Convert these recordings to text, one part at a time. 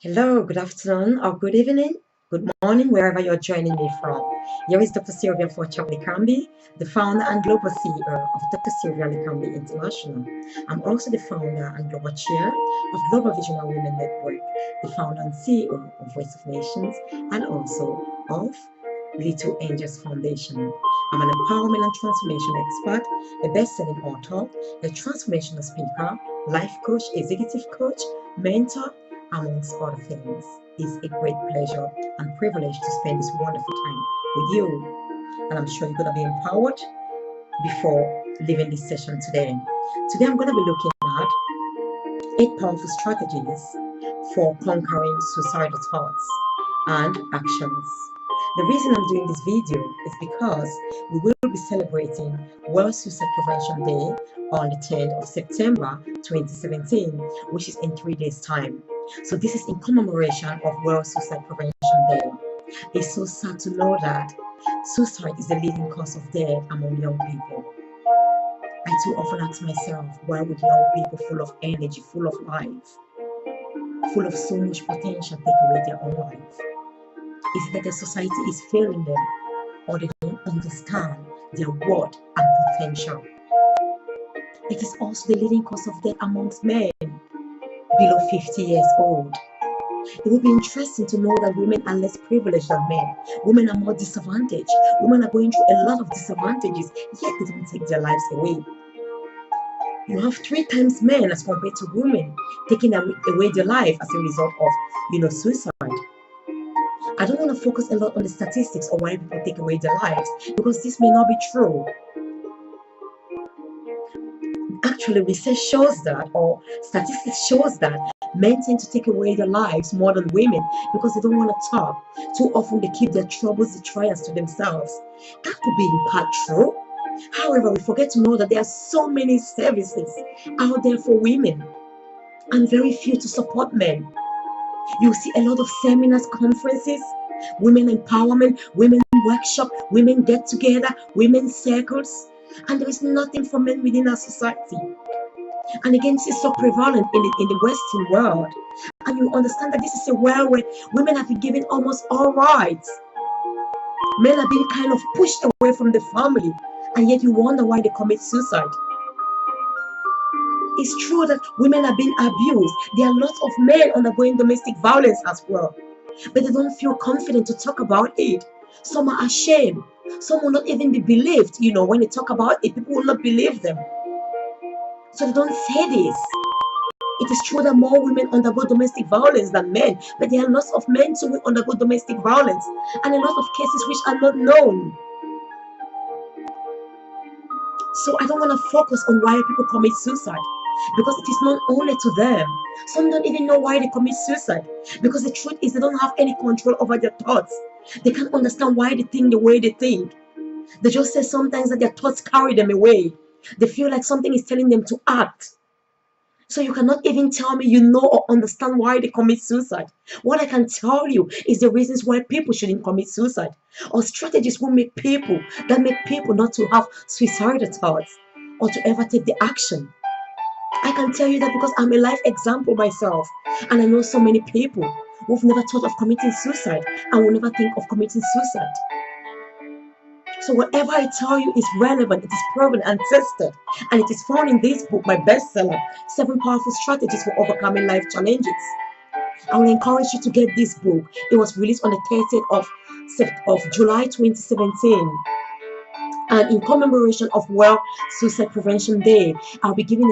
Hello, good afternoon, or good evening, good morning, wherever you're joining me from. Here is Dr. Sylvia Likambi, the founder and global CEO of Dr. Sylvia Likambi International. I'm also the founder and global chair of Global Visionary Women Network, the founder and CEO of Voice of Nations, and also of Little Angels Foundation. I'm an empowerment and transformation expert, a best-selling author, a transformational speaker, life coach, executive coach, mentor, amongst other things. It's a great pleasure and privilege to spend this wonderful time with you. And I'm sure you're going to be empowered before leaving this session today. Today, I'm going to be looking at 8 powerful strategies for conquering suicidal thoughts and actions. The reason I'm doing this video is because we will be celebrating World Suicide Prevention Day on the 10th of September 2017, which is in 3 days' time. So this is in commemoration of World Suicide Prevention Day. It's so sad to know that suicide is the leading cause of death among young people. I too often ask myself, why would young people full of energy, full of life, full of so much potential take away their own life? Is it that the society is failing them, or they don't understand their worth and potential? It is also the leading cause of death amongst men below 50 years old. It would be interesting to know that women are less privileged than men. Women are more disadvantaged. Women are going through a lot of disadvantages, yet they don't take their lives away. You have 3 times men as compared to women taking away their life as a result of, suicide. I don't want to focus a lot on the statistics of why people take away their lives, because this may not be true. Actually, research shows that, or statistics shows that, men tend to take away their lives more than women because they don't want to talk. Too often they keep their troubles, their trials to themselves. That could be in part true. However, we forget to know that there are so many services out there for women and very few to support men. You see a lot of seminars, conferences, women empowerment, women workshop, women get together, women circles, and there is nothing for men within our society. And again, this is so prevalent in the Western world. And you understand that this is a world where women have been given almost all rights. Men are being kind of pushed away from the family, and yet you wonder why they commit suicide. It's true that women are being abused. There are lots of men undergoing domestic violence as well, but they don't feel confident to talk about it. Some are ashamed. Some will not even be believed. When they talk about it, people will not believe them. So they don't say this. It is true that more women undergo domestic violence than men, but there are lots of men too who undergo domestic violence, and a lot of cases which are not known. So I don't want to focus on why people commit suicide, because it is not only to them. Some don't even know why they commit suicide, because the truth is they don't have any control over their thoughts. They can't understand why they think the way they think. They just say sometimes that their thoughts carry them away. They feel like something is telling them to act. So you cannot even tell me you know or understand why they commit suicide. What I can tell you is the reasons why people shouldn't commit suicide, or strategies that make people not to have suicidal thoughts or to ever take the action. I can tell you that because I'm a life example myself, and I know so many people who've never thought of committing suicide and will never think of committing suicide. So whatever I tell you is relevant, it is proven and tested, and it is found in this book, my bestseller, 7 Powerful Strategies for Overcoming Life Challenges. I will encourage you to get this book. It was released on the 30th of July 2017. And in commemoration of World Suicide Prevention Day, I'll be giving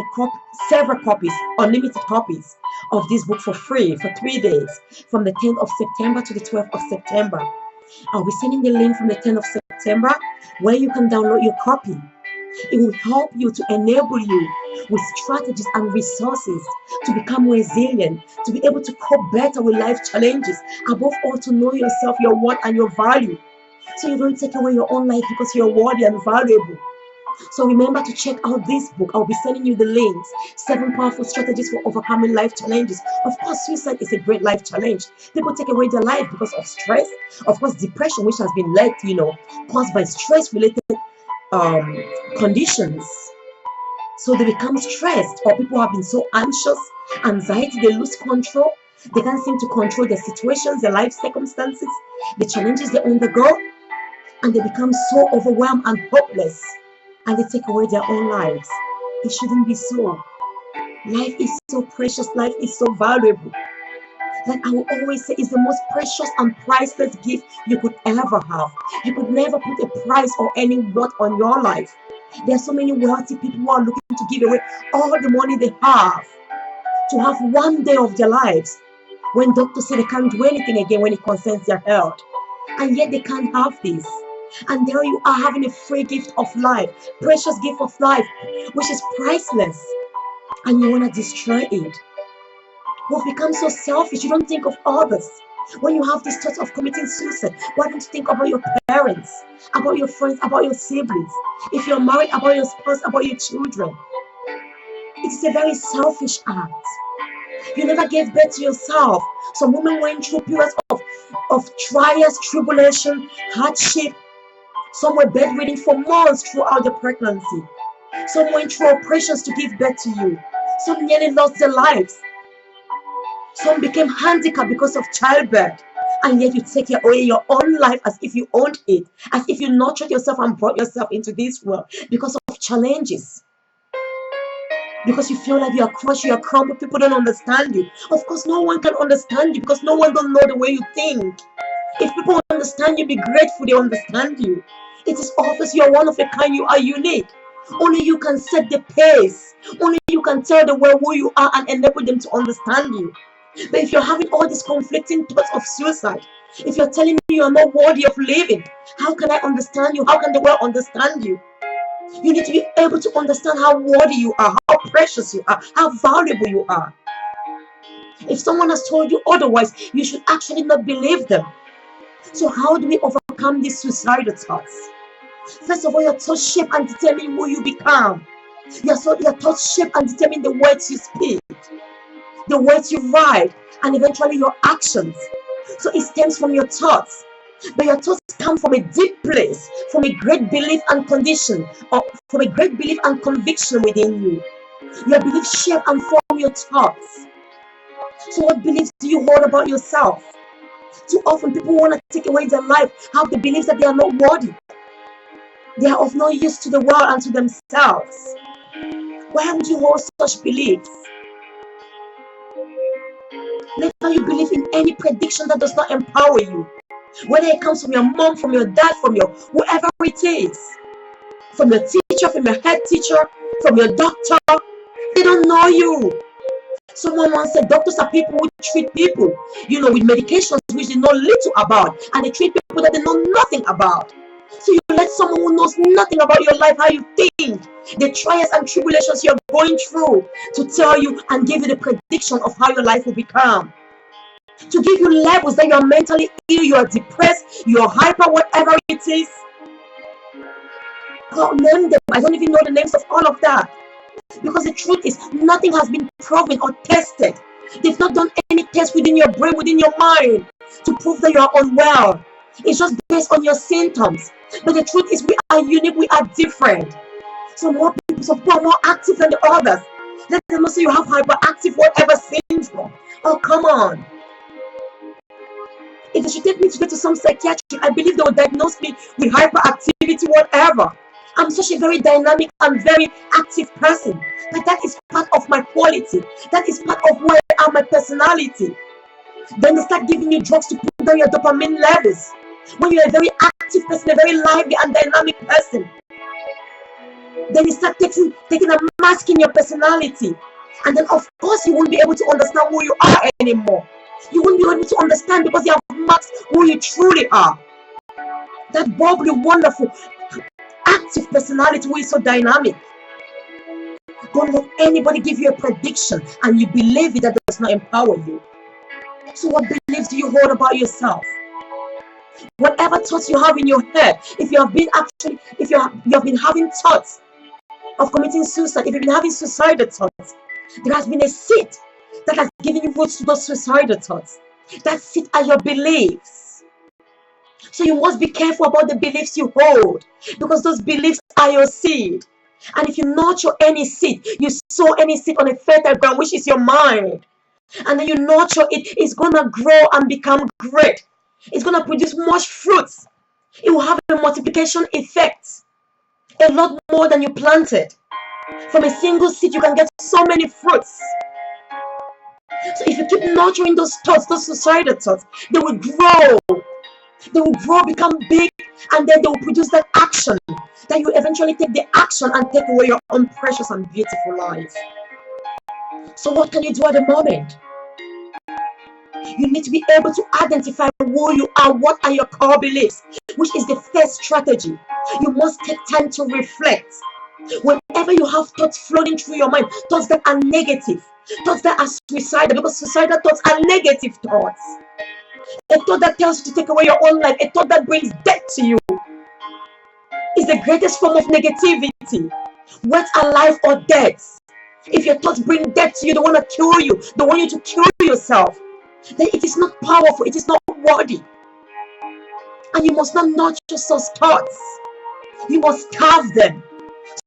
several copies, unlimited copies of this book for free for 3 days, from the 10th of September to the 12th of September. I'll be sending the link from the 10th of September where you can download your copy. It will help you to enable you with strategies and resources to become resilient, to be able to cope better with life challenges, above all to know yourself, your worth and your value, so you don't take away your own life because you're worthy and valuable. So remember to check out this book. I'll be sending you the links. 7 Powerful Strategies for Overcoming Life Challenges. Of course, suicide is a great life challenge. People take away their life because of stress. Of course, depression, which has been caused by stress-related conditions. So they become stressed, or people have been so anxious, anxiety, they lose control. They can't seem to control their situations, their life circumstances, the challenges they undergo, and they become so overwhelmed and hopeless, and they take away their own lives. It shouldn't be so. Life is so precious, life is so valuable. Like I will always say, it's the most precious and priceless gift you could ever have. You could never put a price or any worth on your life. There are so many wealthy people who are looking to give away all the money they have to have one day of their lives, when doctors say they can't do anything again when it concerns their health. And yet they can't have this. And there you are having a free gift of life, precious gift of life, which is priceless. And you want to destroy it. We've become so selfish. You don't think of others. When you have these thoughts of committing suicide, why don't you think about your parents, about your friends, about your siblings? If you're married, about your spouse, about your children. It is a very selfish act. You never gave birth to yourself. Some women went through periods of trials, tribulation, hardship. Some were bedridden for months throughout the pregnancy. Some went through operations to give birth to you. Some nearly lost their lives. Some became handicapped because of childbirth. And yet you take away your own life as if you owned it, as if you nurtured yourself and brought yourself into this world because of challenges. Because you feel like you are crushed, you are crumbled, people don't understand you. Of course, no one can understand you because no one don't know the way you think. If people understand you, be grateful they understand you. It is obvious you are one of a kind, you are unique. Only you can set the pace. Only you can tell the world who you are and enable them to understand you. But if you're having all these conflicting thoughts of suicide, if you're telling me you are not worthy of living, how can I understand you? How can the world understand you? You need to be able to understand how worthy you are, how precious you are, how valuable you are. If someone has told you otherwise, you should actually not believe them. So how do we overcome these suicidal thoughts? First of all, your thoughts shape and determine who you become. Your thoughts shape and determine the words you speak, the words you write, and eventually your actions. So it stems from your thoughts. But your thoughts come from a deep place, from a great belief and condition, or from a great belief and conviction within you. Your beliefs shape and form your thoughts. So what beliefs do you hold about yourself? Too often people want to take away their life, have the beliefs that they are not worthy. They are of no use to the world and to themselves. Why would you hold such beliefs? Never you believe in any prediction that does not empower you. Whether it comes from your mom, from your dad, from your whoever it is. From your teacher, from your head teacher, from your doctor. They don't know you. Someone once said doctors are people who treat people, with medications which they know little about. And they treat people that they know nothing about. So you let someone who knows nothing about your life, how you think, the trials and tribulations you're going through, to tell you and give you the prediction of how your life will become. To give you levels that you are mentally ill, you are depressed, you are hyper, whatever it is. I'll name them. I don't even know the names of all of that. Because the truth is, nothing has been proven or tested. They've not done any test within your brain, within your mind, to prove that you are unwell. It's just based on your symptoms. But the truth is, we are unique, we are different. Some people are more active than the others. Let them not say you have hyperactive whatever syndrome. Oh, come on. If they should take me today to some psychiatrist, I believe they will diagnose me with hyperactivity, whatever. I'm such a very dynamic and very active person. But that is part of my quality. That is part of who I am, my personality. Then they start giving you drugs to put down your dopamine levels. When you're a very active person, a very lively and dynamic person, then you start taking a mask in your personality. And then of course you won't be able to understand who you are anymore. You won't be able to understand because you have masked who you truly are. That bubbly, wonderful, active personality who is so dynamic. Don't let anybody give you a prediction and you believe it that does not empower you. So what beliefs do you hold about yourself? Whatever thoughts you have in your head, if you have been having thoughts of committing suicide, if you've been having suicidal thoughts, there has been a seed that has given you roots to those suicidal thoughts. That seed are your beliefs. So you must be careful about the beliefs you hold, because those beliefs are your seed. And if you nurture any seed, you sow any seed on a fertile ground, which is your mind, And then you nurture it, it's gonna grow and become great. It's gonna produce much fruits. It will have a multiplication effect, a lot more than you planted. From a single seed, you can get so many fruits. So if you keep nurturing those thoughts, those suicidal thoughts, they will grow. They will grow, become big, and then they will produce that action. That you eventually take the action and take away your own precious and beautiful life. So what can you do at the moment? You need to be able to identify who you are, what are your core beliefs, which is the first strategy. You must take time to reflect. Whenever you have thoughts floating through your mind, thoughts that are negative, thoughts that are suicidal, because suicidal thoughts are negative thoughts. A thought that tells you to take away your own life, a thought that brings death to you, is the greatest form of negativity. Whether alive or death. If your thoughts bring death to you, they want to kill you, they want you to kill yourself, then it is not powerful, it is not worthy. And you must not nurture such thoughts. You must starve them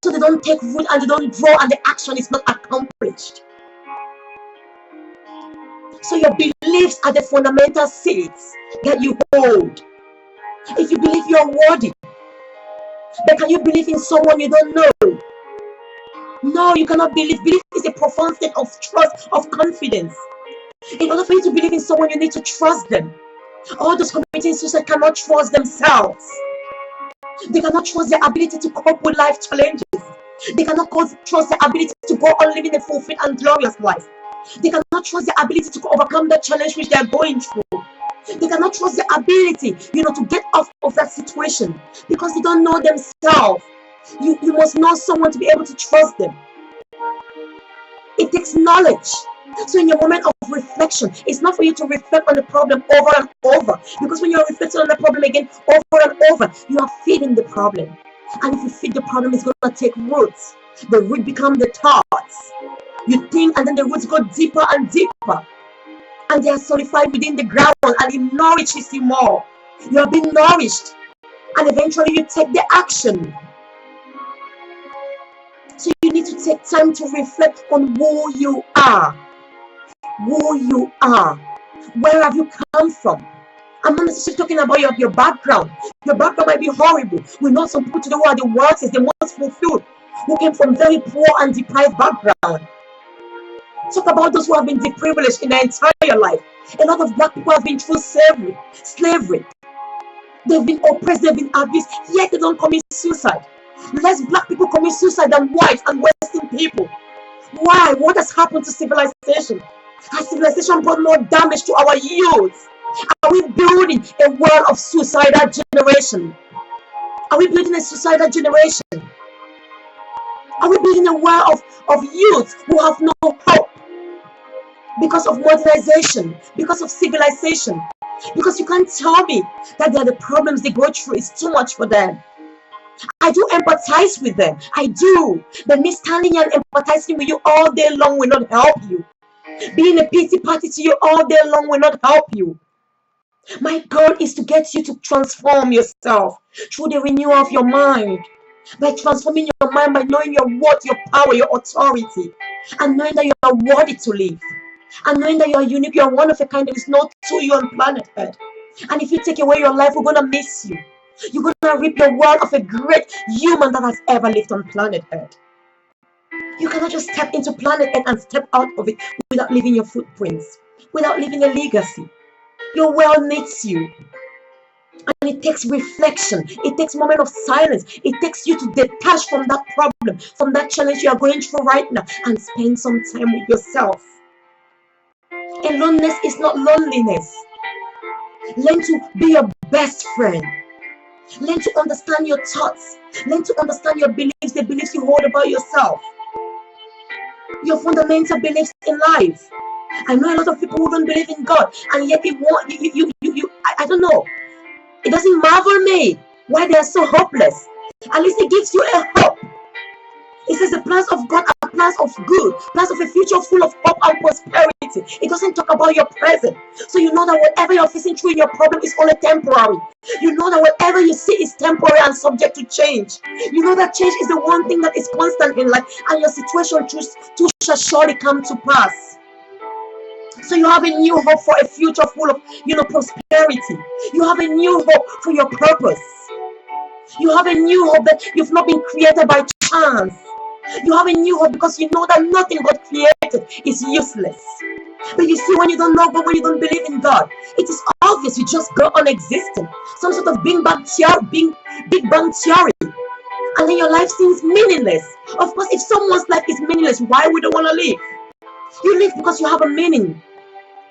so they don't take root and they don't grow and the action is not accomplished. So your beliefs are the fundamental seeds that you hold. If you believe you're worthy, but can you believe in someone you don't know? No, you cannot believe. Belief is a profound state of trust, of confidence. In order for you to believe in someone, you need to trust them. All those committing suicide cannot trust themselves. They cannot trust their ability to cope with life challenges. They cannot trust their ability to go on living a fulfilled and glorious life. They cannot trust their ability to overcome the challenge which they are going through. They cannot trust their ability, to get off of that situation because they don't know themselves. You must know someone to be able to trust them. It takes knowledge. So in your moment of reflection, it's not for you to reflect on the problem over and over, because when you're reflecting on the problem again over and over, you are feeding the problem. And if you feed the problem, it's going to take roots. The root become the thoughts. You think, and then the roots go deeper and deeper, and they are solidified within the ground, and it nourishes you more. You are being nourished, and eventually you take the action. So you need to take time to reflect on who you are. Who you are. Where have you come from? I'm not necessarily talking about your background. Your background might be horrible. We know some people today who are the wealthiest, the most fulfilled, who came from very poor and deprived background. Talk about those who have been deprivileged in their entire life. A lot of black people have been through slavery. They've been oppressed, they've been abused, yet they don't commit suicide. Less black people commit suicide than white and Western people. Why? What has happened to civilization? Has civilization brought more damage to our youth? Are we building a world of suicidal generation? Are we building a suicidal generation? Are we building a world of youth who have no hope because of modernization, because of civilization? Because you can't tell me that the problems they go through is too much for them. I do empathize with them. I do. But me standing here and empathizing with you all day long will not help you. Being a pity party to you all day long will not help you. My goal is to get you to transform yourself through the renewal of your mind. By transforming your mind, by knowing your worth, your power, your authority, and knowing that you are worthy to live. And knowing that you are unique, you are one of a kind, there is no two you on planet Earth. And if you take away your life, we're going to miss you. You're going to reap the world of a great human that has ever lived on planet Earth. You cannot just step into planet Earth and step out of it without leaving your footprints, without leaving a legacy. Your world needs you. And it takes reflection. It takes a moment of silence. It takes you to detach from that problem, from that challenge you are going through right now, and spend some time with yourself. Aloneness is not loneliness. Learn to be your best friend. Learn to understand your thoughts. Learn to understand your beliefs, the beliefs you hold about yourself. Your fundamental beliefs in life. I know a lot of people who don't believe in God, and yet they want I don't know. It doesn't marvel me why they are so hopeless. At least it gives you a hope. It says the plans of God are plans of good, plans of a future full of hope and prosperity. It doesn't talk about your present. So you know that whatever you're facing through in your problem is only temporary. You know that whatever you see is temporary and subject to change. You know that change is the one thing that is constant in life, and your situation too shall surely come to pass. So you have a new hope for a future full of, prosperity. You have a new hope for your purpose. You have a new hope that you've not been created by chance. You have a new hope because you know that nothing God created is useless. But you see, when you don't know God, when you don't believe in God, it is obvious you just go on existing. Some sort of Big Bang theory. And then your life seems meaningless. Of course, if someone's life is meaningless, why would they want to live? You live because you have a meaning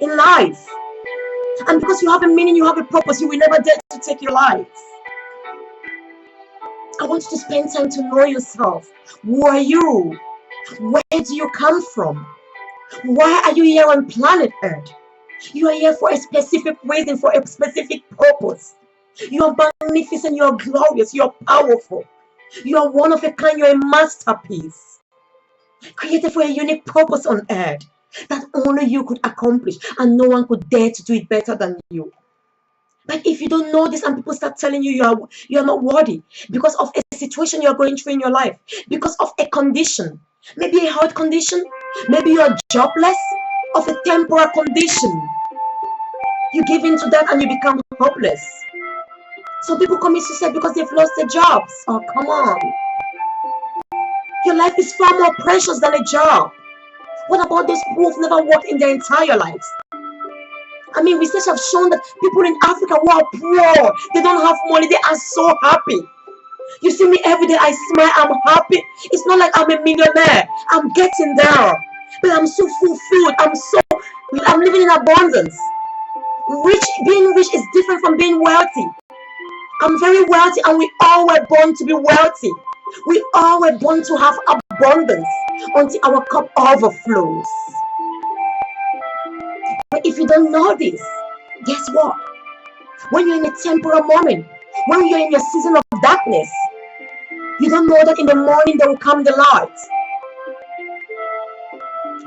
in life. And because you have a meaning, you have a purpose, you will never dare to take your life. I want you to spend time to know yourself. Who are you? Where do you come from? Why are you here on planet Earth? You are here for a specific reason, for a specific purpose. You are magnificent, you are glorious, you are powerful. You are one of a kind, you are a masterpiece. Created for a unique purpose on earth that only you could accomplish, and no one could dare to do it better than you. But if you don't know this and people start telling you you are not worthy because of a situation you're going through in your life, because of a condition, maybe a health condition, maybe you're jobless, of a temporary condition, you give in to that and you become hopeless. Some people commit suicide because they've lost their jobs. Oh, come on. Your life is far more precious than a job. What about those people who've never worked in their entire lives? I mean, research have shown that people in Africa who are poor, they don't have money, they are so happy. You see me every day, I smile, I'm happy. It's not like I'm a millionaire. I'm getting there. But I'm so fulfilled. I'm living in abundance. Being rich is different from being wealthy. I'm very wealthy, and we all were born to be wealthy. We all were born to have abundance until our cup overflows. But if you don't know this, guess what? When you're in a temporal moment, when you're in your season of darkness, you don't know that in the morning there will come the light.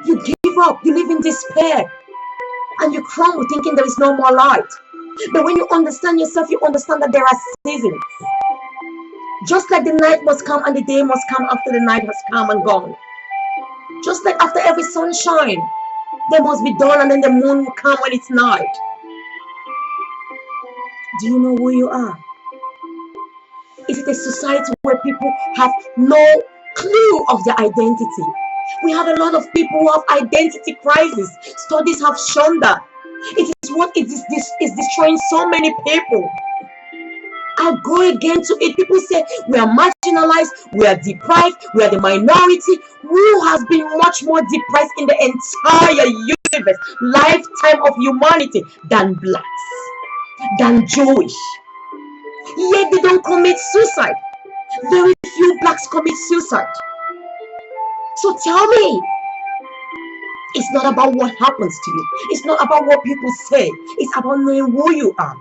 You give up, you live in despair, and you crumble thinking there is no more light. But when you understand yourself, you understand that there are seasons. Just like the night must come and the day must come after the night has come and gone. Just like after every sunshine, there must be dawn, and then the moon will come when it's night. Do you know who you are? Is it a society where people have no clue of their identity? We have a lot of people who have identity crisis. Studies have shown that. It is what is destroying so many people. I'll go again to it. People say we are marginalized, we are deprived, we are the minority. Who has been much more depressed in the entire universe, lifetime of humanity, than blacks, than Jewish? Yet they don't commit suicide. Very few blacks commit suicide. So tell me, it's not about what happens to you. It's not about what people say. It's about knowing who you are.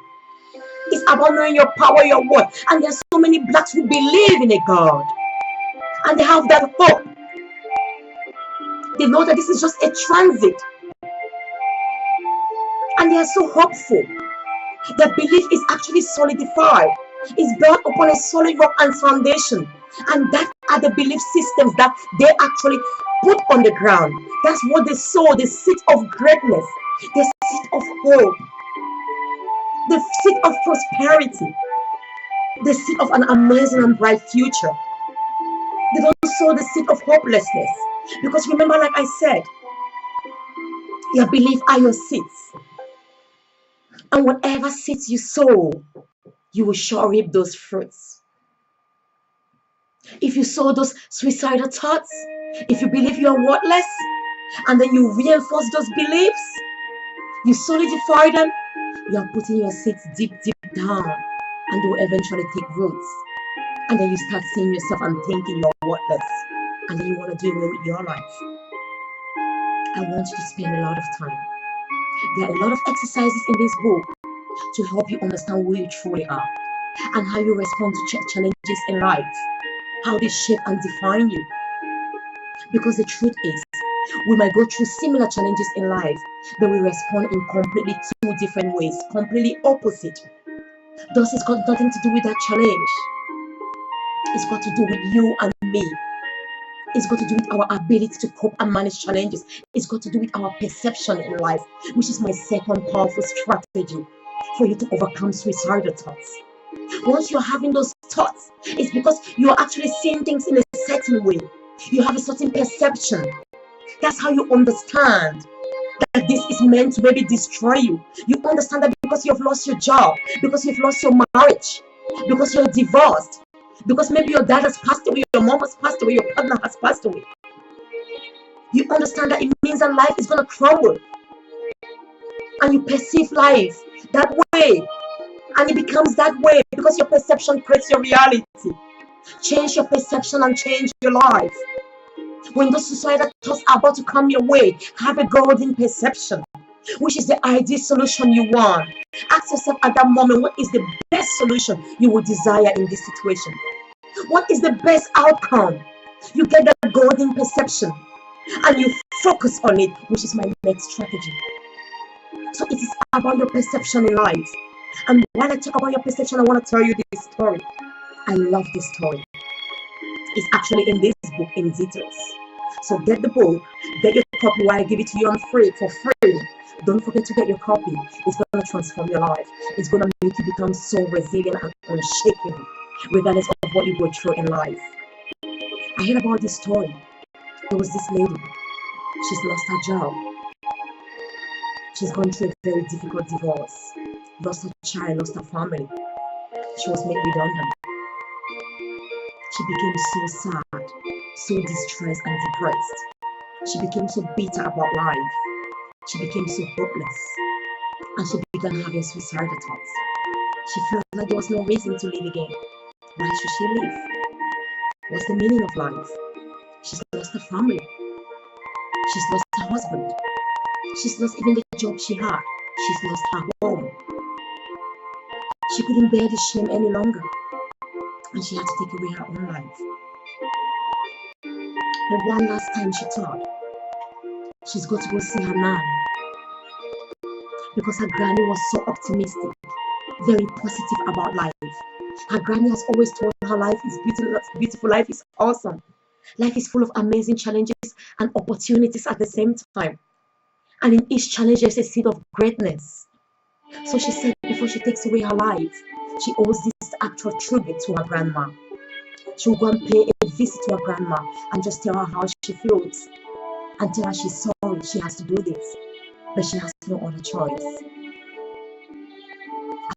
It's about knowing your power, your worth. And there's so many blacks who believe in a God. And they have that hope. They know that this is just a transit. And they are so hopeful. Their belief is actually solidified. It's built upon a solid rock and foundation. And that are the belief systems that they actually put on the ground. That's what they sow, the seed of greatness, the seed of hope, the seed of prosperity, the seed of an amazing and bright future. They don't sow the seed of hopelessness. Because remember, like I said, your belief are your seeds. And whatever seeds you sow, you will sure reap those fruits. If you sow those suicidal thoughts, if you believe you are worthless, and then you reinforce those beliefs, you solidify them, you are putting your seeds deep down, and they will eventually take roots. And then you start seeing yourself and thinking you're worthless, and then you want to do away with your life. I want you to spend a lot of time. There are a lot of exercises in this book to help you understand who you truly are and how you respond to challenges in life, how they shape and define you. Because the truth is, we might go through similar challenges in life, but we respond in completely two different ways, completely opposite. Thus, it's got nothing to do with that challenge. It's got to do with you and me. It's got to do with our ability to cope and manage challenges. It's got to do with our perception in life, which is my second powerful strategy for you to overcome suicidal thoughts. Once you're having those thoughts, it's because you're actually seeing things in a certain way. You have a certain perception. That's how you understand that this is meant to maybe destroy you. You understand that because you've lost your job, because you've lost your marriage, because you're divorced, because maybe your dad has passed away, your mom has passed away, your partner has passed away. You understand that it means that life is going to crumble. And you perceive life that way. And it becomes that way because your perception creates your reality. Change your perception and change your life. When those suicidal thoughts are about to come your way, have a golden perception. Which is the ideal solution you want? Ask yourself at that moment, what is the best solution you would desire in this situation? What is the best outcome? You get that golden perception and you focus on it, which is my next strategy. So it is about your perception in life. And when I talk about your perception, I want to tell you this story. I love this story. It's actually in this book in details. So get the book, get your copy while I give it to you for free. Don't forget to get your copy. It's going to transform your life. It's going to make you become so resilient and unshakable, regardless of what you go through in life. I heard about this story. There was this lady. She's lost her job. She's gone through a very difficult divorce. Lost her child, lost her family. She was made redundant. She became so sad, so distressed and depressed. She became so bitter about life. She became so hopeless. And she began having suicidal thoughts. She felt like there was no reason to live again. Why should she live? What's the meaning of life? She's lost her family. She's lost her husband. She's lost even the job she had. She's lost her home. She couldn't bear the shame any longer. And she had to take away her own life. But one last time she thought, she's got to go see her man. Because her granny was so optimistic, very positive about life. Her granny has always told her life is beautiful, life is awesome. Life is full of amazing challenges and opportunities at the same time. And in each challenge, there's a seed of greatness. So she said before she takes away her life, she owes this actual tribute to her grandma. She will go and pay a visit to her grandma and just tell her how she feels. And tell her she's sorry, she has to do this. But she has no other choice.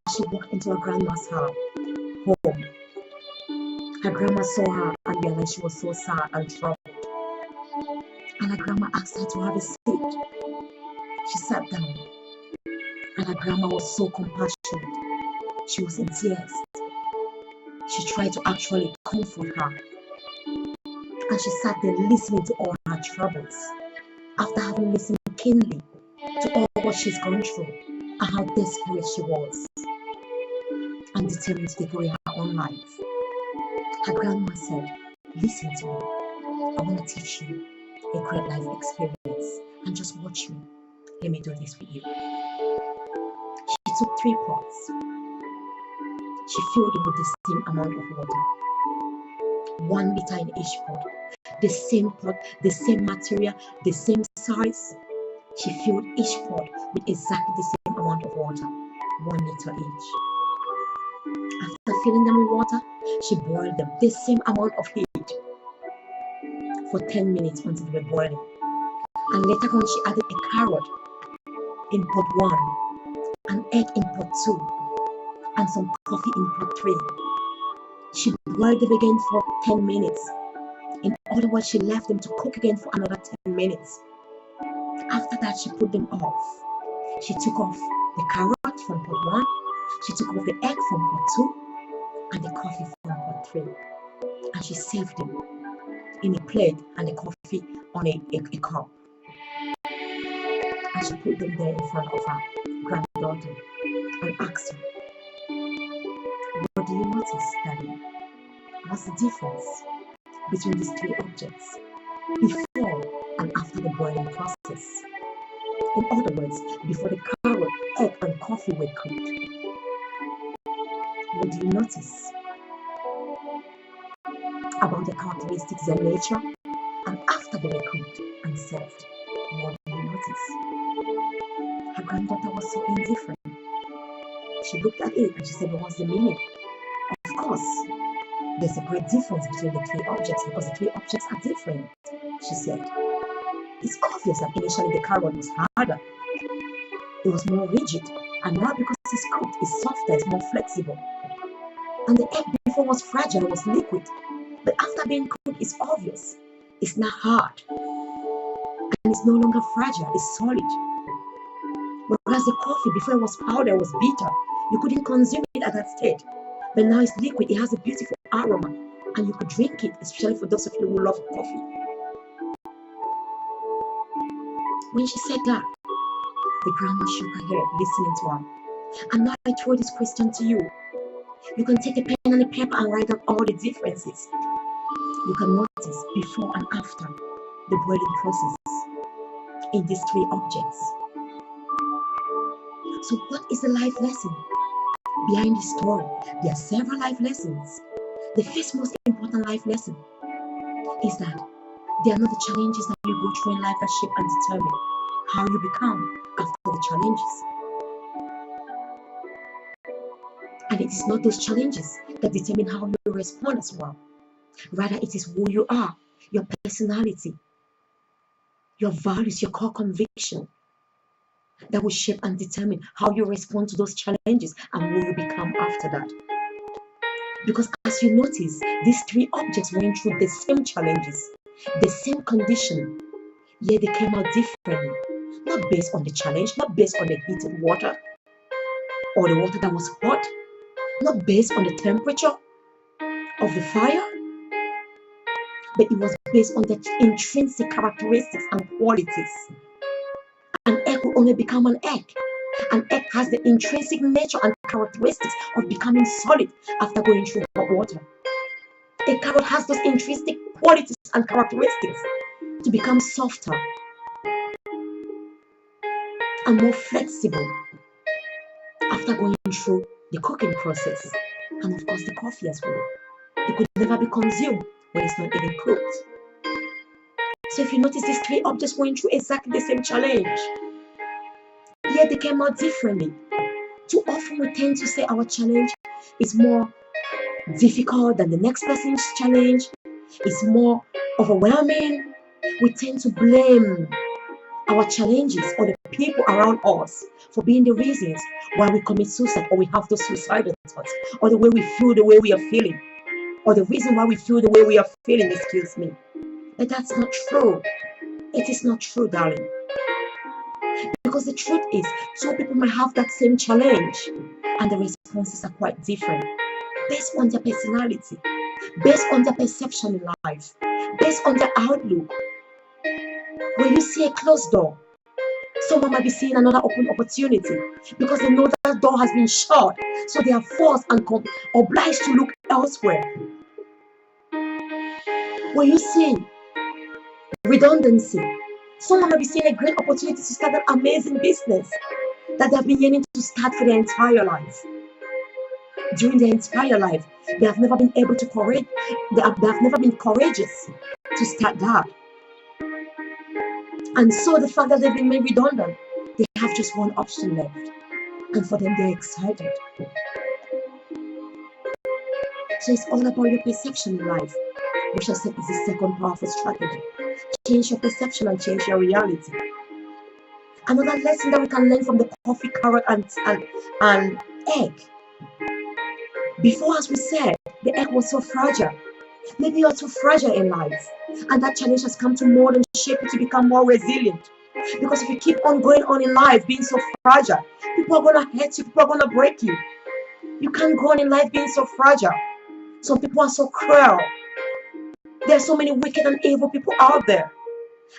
As she walked into her grandma's home, her grandma saw her and realized she was so sad and troubled. And her grandma asked her to have a seat. She sat down. And her grandma was so compassionate. She was in tears. She tried to actually comfort her. And she sat there listening to all her troubles. After having listened keenly to all what she's gone through and how desperate she was and determined to take away her own life, her grandma said, listen to me. I want to teach you a great life experience and just watch me. Let me do this with you. She took 3 pots. She filled them with the same amount of water. 1 liter in each pot. The same pot, the same material, the same size. She filled each pot with exactly the same amount of water. 1 liter each. After filling them with water, she boiled them the same amount of heat for 10 minutes until they were boiling. And later on, she added a carrot in pot 1, an egg in pot 2, and some coffee in pot 3. She boiled them again for 10 minutes. In other words, she left them to cook again for another 10 minutes. After that, she put them off. She took off the carrot from pot 1, she took off the egg from pot 2, and the coffee from pot 3. And she served them in a plate and the coffee on a cup. And she put them there in front of her granddaughter and asked her, what do you notice, Daddy? What's the difference between these 3 objects before and after the boiling process? In other words, before the carrot, egg, and coffee were cooked. What do you notice about the characteristics and nature? after they were cooked and served, what do you notice? Her granddaughter was so indifferent. She looked at it and she said, "But what's the meaning?" Of course, there's a great difference between the three objects because the three objects are different, she said. It's obvious that initially the carrot was harder, it was more rigid, and now because it's cooked, it's softer, it's more flexible. And the egg before was fragile, it was liquid, but after being cooked, it's obvious. It's not hard, and it's no longer fragile, it's solid. Whereas the coffee before it was powder, it was bitter. You couldn't consume it at that state. But now it's liquid, it has a beautiful aroma, and you could drink it, especially for those of you who love coffee. When she said that, the grandma shook her head, listening to her. And now I throw this question to you. You can take a pen and a paper and write down all the differences. You can notice before and after the boiling process in these three objects. So what is the life lesson behind this story? There are several life lessons. The first most important life lesson is that they are not the challenges that you go through in life that shape and determine how you become after the challenges. And it is not those challenges that determine how you respond as well. Rather, it is who you are, your personality, your values, your core conviction that will shape and determine how you respond to those challenges and who you become after that. Because as you notice, these three objects went through the same challenges, the same condition, yet they came out differently. Not based on the challenge, not based on the heated water or the water that was hot, not based on the temperature of the fire, but it was based on the intrinsic characteristics and qualities. An egg will only become an egg. An egg has the intrinsic nature and characteristics of becoming solid after going through hot water. A carrot has those intrinsic qualities and characteristics to become softer and more flexible after going through the cooking process. And of course the coffee as well. It could never be consumed when it's not even cooked. So if you notice, these three objects went through exactly the same challenge, yet they came out differently. Too often we tend to say our challenge is more difficult than the next person's challenge. It's more overwhelming. We tend to blame our challenges or the people around us for being the reasons why we commit suicide or we have those suicidal thoughts, or the way we feel the way we are feeling, or the reason why we feel the way we are feeling, excuse me. But that's not true. It is not true, darling. Because the truth is, two people might have that same challenge and the responses are quite different based on their personality, based on their perception in life, based on their outlook. When you see a closed door, someone might be seeing another open opportunity because they know that door has been shut, so they are forced and obliged to look elsewhere. When you see redundancy, someone might be seeing a great opportunity to start an amazing business that they have been yearning to start for their entire life. During their entire life, they have never been able to they have never been courageous to start that. And so the fact that they've been made redundant, they have just one option left. And for them, they're excited. So it's all about your perception in life, which I said is the second powerful strategy. Change your perception and change your reality. Another lesson that we can learn from the coffee, carrot, and egg. Before, as we said, the egg was so fragile. Maybe you're too fragile in life, and that challenge has come to mold and shape you to become more resilient. Because if you keep on going on in life being so fragile, people are going to hurt you, people are going to break you. You can't go on in life being so fragile. Some people are so cruel. There are so many wicked and evil people out there.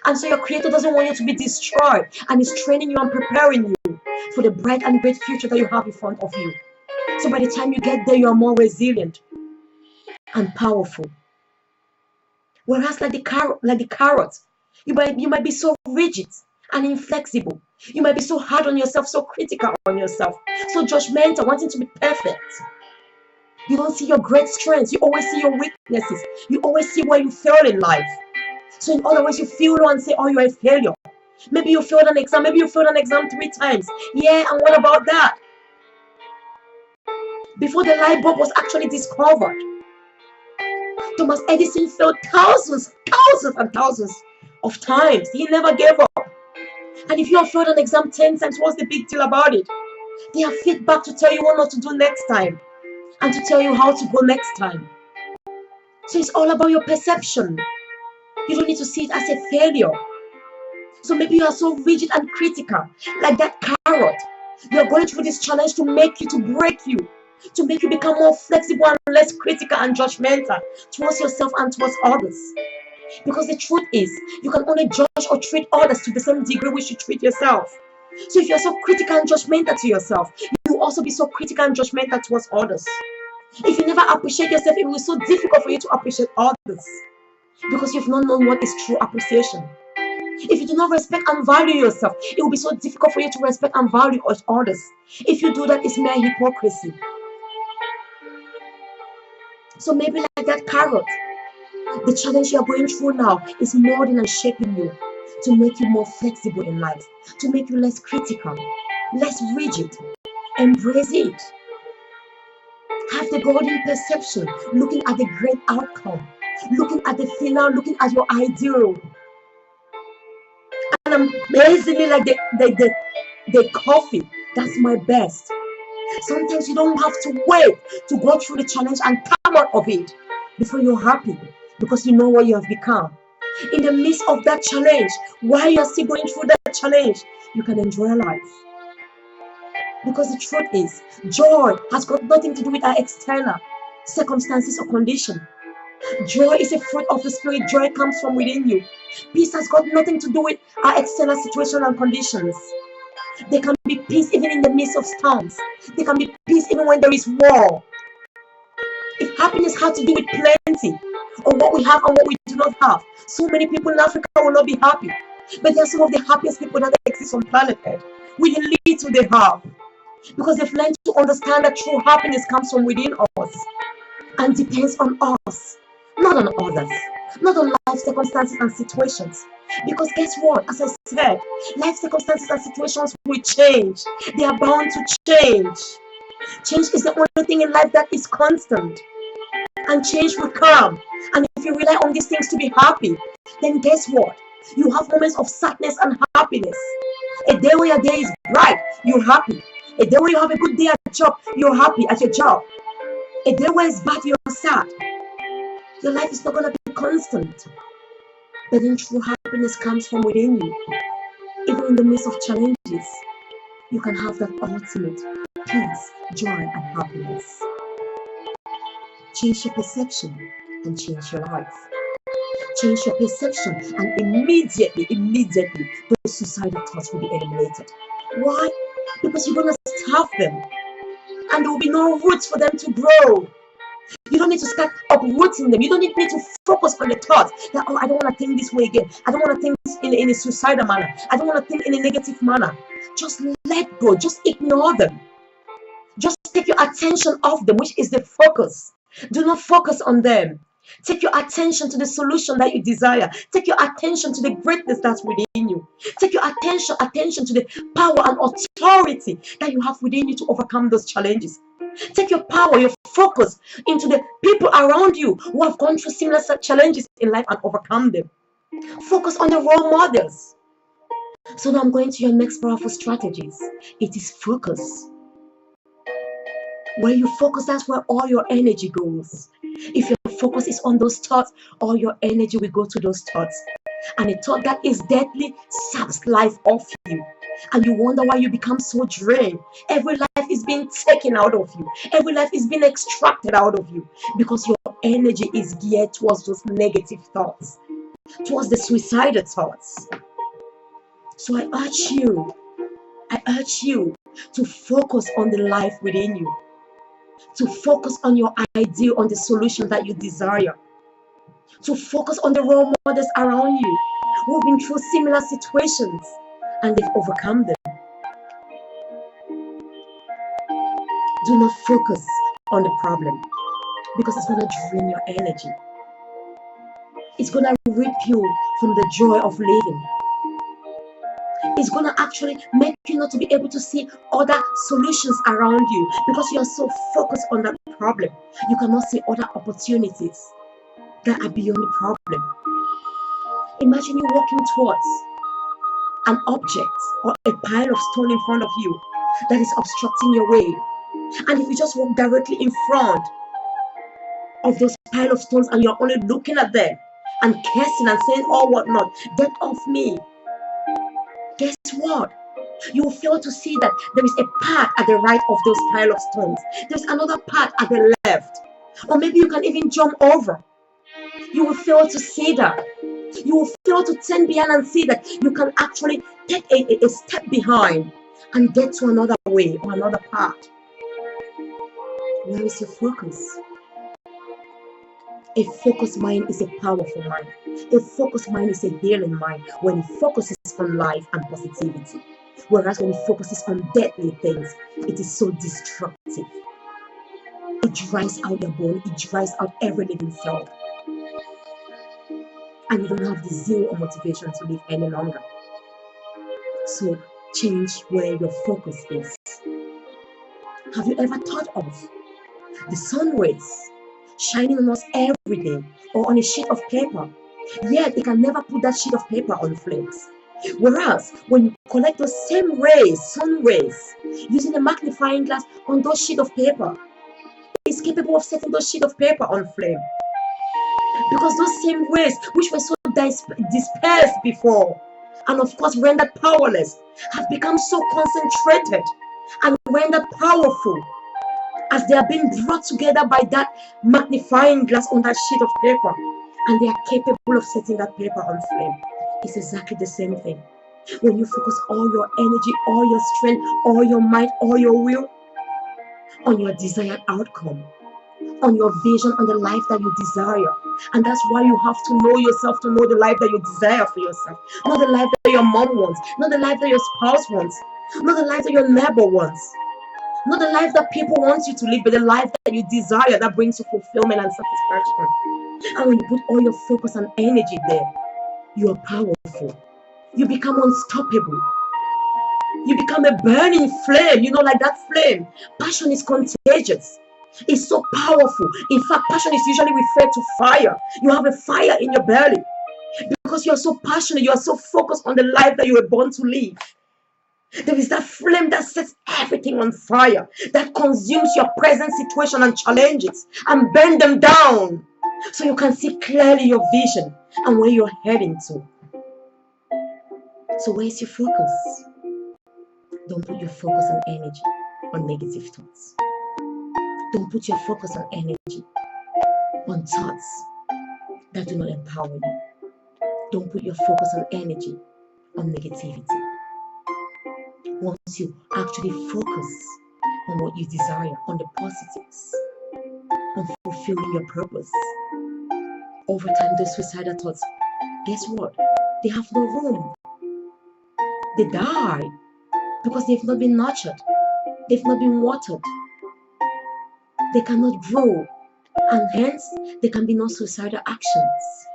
And so your creator doesn't want you to be destroyed, and is training you and preparing you for the bright and great future that you have in front of you. So by the time you get there, you are more resilient and powerful. Whereas like the carrot, you might be so rigid and inflexible. You might be so hard on yourself, so critical on yourself, so judgmental, wanting to be perfect. You don't see your great strengths. You always see your weaknesses. You always see where you fail in life. So in other words, you feel low and say, oh, you're a failure. Maybe you failed an exam. Maybe you failed an exam 3 times. Yeah, and what about that? Before the light bulb was actually discovered, Thomas Edison failed thousands and thousands of times. He never gave up. And if you have failed an exam 10 times, what's the big deal about it? They have feedback to tell you what not to do next time and to tell you how to go next time. So it's all about your perception. You don't need to see it as a failure. So maybe you are so rigid and critical, like that carrot. You're going through this challenge to break you, to make you become more flexible and less critical and judgmental towards yourself and towards others. Because the truth is, you can only judge or treat others to the same degree which you treat yourself. So if you're so critical and judgmental to yourself, you will also be so critical and judgmental towards others. If you never appreciate yourself, it will be so difficult for you to appreciate others, because you've not known what is true appreciation. If you do not respect and value yourself, it will be so difficult for you to respect and value others. If you do that, it's mere hypocrisy. So maybe like that carrot, the challenge you're going through now is molding and shaping you to make you more flexible in life, to make you less critical, less rigid. Embrace it. Have the golden perception, looking at the great outcome, looking at the final, looking at your ideal. And amazingly, like the coffee, that's my best. Sometimes you don't have to wait to go through the challenge and come out of it before you're happy, because you know what you have become. In the midst of that challenge, while you're still going through that challenge, you can enjoy life. Because the truth is, joy has got nothing to do with our external circumstances or condition. Joy is a fruit of the Spirit. Joy comes from within you. Peace has got nothing to do with our external situation and conditions. There can be peace even in the midst of storms. There can be peace even when there is war. If happiness had to do with plenty, or what we have and what we do not have, so many people in Africa will not be happy. But they are some of the happiest people that exist on planet Earth with the little they have. Because they've learned to understand that true happiness comes from within us and depends on us, not on others, not on life circumstances and situations. Because guess what? As I said, life circumstances and situations will change. They are bound to change. Change is the only thing in life that is constant. And change will come. And if you rely on these things to be happy, then guess what? You have moments of sadness and happiness. A day where your day is bright, you're happy. A day where you have a good day at job, you're happy at your job. A day where it's bad, you're sad. Your life is not going to be constant. But then true happiness comes from within you. Even in the midst of challenges, you can have that ultimate peace, joy, and happiness. Change your perception and change your life. Change your perception and immediately, those suicidal thoughts will be eliminated. Why? Because you're going to starve them. And there will be no roots for them to grow. You don't need to start uprooting them. You don't need to focus on the thoughts that, oh, I don't want to think this way again. I don't want to think in a suicidal manner. I don't want to think in a negative manner. Just let go. Just ignore them. Just take your attention off them, which is the focus. Do not focus on them. Take your attention to the solution that you desire. Take your attention to the greatness that's within you. Take your attention to the power and authority that you have within you to overcome those challenges. Take your power, your focus into the people around you who have gone through similar challenges in life and overcome them. Focus on the role models. So now I'm going to your next powerful strategies. It is focus. Where you focus, that's where all your energy goes. If your focus is on those thoughts, all your energy will go to those thoughts. And a thought that is deadly saps life off you. And you wonder why you become so drained. Every life is being taken out of you. Every life is being extracted out of you. Because your energy is geared towards those negative thoughts. Towards the suicidal thoughts. So I urge you to focus on the life within you. To focus on your ideal, on the solution that you desire. To focus on the role models around you who've been through similar situations and they've overcome them. Do not focus on the problem because it's going to drain your energy. It's going to rip you from the joy of living. It's going to actually make you not to be able to see other solutions around you because you are so focused on that problem. You cannot see other opportunities that are beyond the problem. Imagine you walking towards an object or a pile of stone in front of you that is obstructing your way. And if you just walk directly in front of those pile of stones and you're only looking at them and cursing and saying, oh, whatnot, get off me. Guess what? You will fail to see that there is a path at the right of those pile of stones. There's another path at the left. Or maybe you can even jump over. You will fail to see that. You will fail to turn behind and see that you can actually take a step behind and get to another way or another path. Where is your focus? A focused mind is a powerful mind. A focused mind is a healing mind when it focuses on life and positivity. Whereas when it focuses on deadly things, it is so destructive. It dries out your bone, it dries out every living cell. And you don't have the zeal or motivation to live any longer. So change where your focus is. Have you ever thought of the sun rays shining on us every day or on a sheet of paper? Yet it can never put that sheet of paper on flames. Whereas when you collect those same rays, sun rays, using a magnifying glass on those sheet of paper, it's capable of setting those sheet of paper on flame. Because those same rays, which were so dispersed before, and of course rendered powerless, have become so concentrated and rendered powerful as they are being brought together by that magnifying glass on that sheet of paper, and they are capable of setting that paper on flame. It's exactly the same thing. When you focus all your energy, all your strength, all your might, all your will on your desired outcome, on your vision, on the life that you desire. And that's why you have to know yourself to know the life that you desire for yourself. Not the life that your mom wants, not the life that your spouse wants, not the life that your neighbor wants, not the life that people want you to live, but the life that you desire that brings you fulfillment and satisfaction. And when you put all your focus and energy there, you are powerful. You become unstoppable. You become a burning flame, like that flame. Passion is contagious. It's so powerful. In fact, passion is usually referred to fire. You have a fire in your belly because you are so passionate. You are so focused on the life that you were born to live. There is that flame that sets everything on fire, that consumes your present situation and challenges and burn them down so you can see clearly your vision and where you're heading to. So where's your focus? Don't put your focus and energy on negative thoughts. Don't put your focus and energy on thoughts that do not empower you. Don't put your focus and energy on negativity. Once you actually focus on what you desire, on the positives, on fulfilling your purpose, over time those suicidal thoughts, guess what? They have no room. They die because they've not been nurtured. They've not been watered. They cannot grow, and hence there can be no suicidal actions.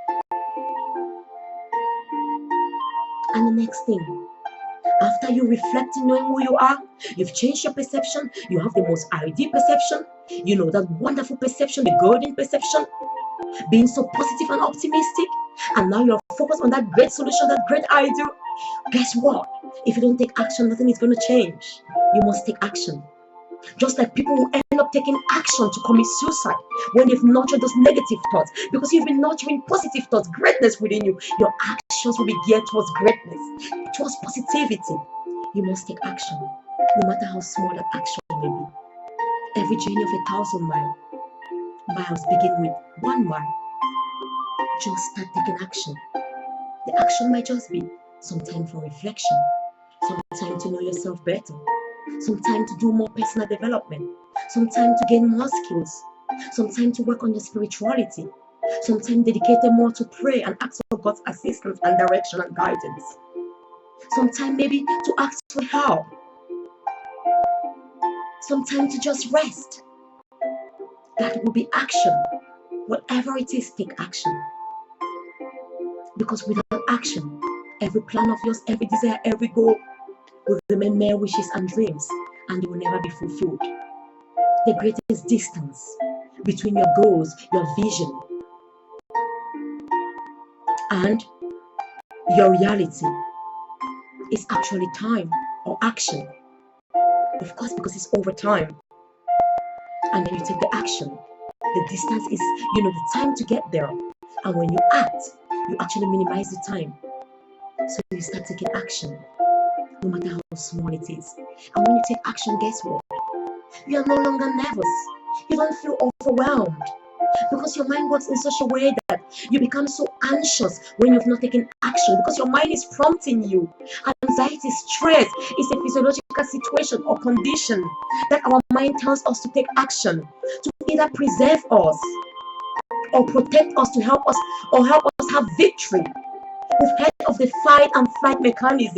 And the next thing, after you reflect in knowing who you are, you've changed your perception, you have the most ideal perception, that wonderful perception, the golden perception, being so positive and optimistic, and now you're focused on that great solution, that great idea. Guess what? If you don't take action, nothing is going to change. You must take action. Just like people who end up taking action to commit suicide when they've nurtured those negative thoughts. Because you've been nurturing positive thoughts, greatness within you, your actions will be geared towards greatness, towards positivity. You must take action, no matter how small that action may be. Every journey of 1,000 miles begin with 1 mile. Just start taking action. The action might just be some time for reflection, some time to know yourself better, some time to do more personal development, some time to gain more skills, some time to work on your spirituality, some time dedicated more to pray and ask for God's assistance and direction and guidance, some time maybe to ask for help, some time to just rest. That will be action. Whatever it is, take action. Because without action, every plan of yours, every desire, every goal will remain mere wishes and dreams, and they will never be fulfilled. The greatest distance between your goals, your vision, and your reality is actually time or action. Of course, because it's over time. And then you take the action. The distance is, the time to get there. And when you act, you actually minimize the time. So you start taking action, no matter how small it is. And when you take action, guess what? You are no longer nervous. You don't feel overwhelmed. Because your mind works in such a way that you become so anxious when you've not taken action, because your mind is prompting you. Anxiety, stress is a physiological situation or condition that our mind tells us to take action to either preserve us or protect us, to help us or help us have victory. We've heard of the fight and flight mechanism.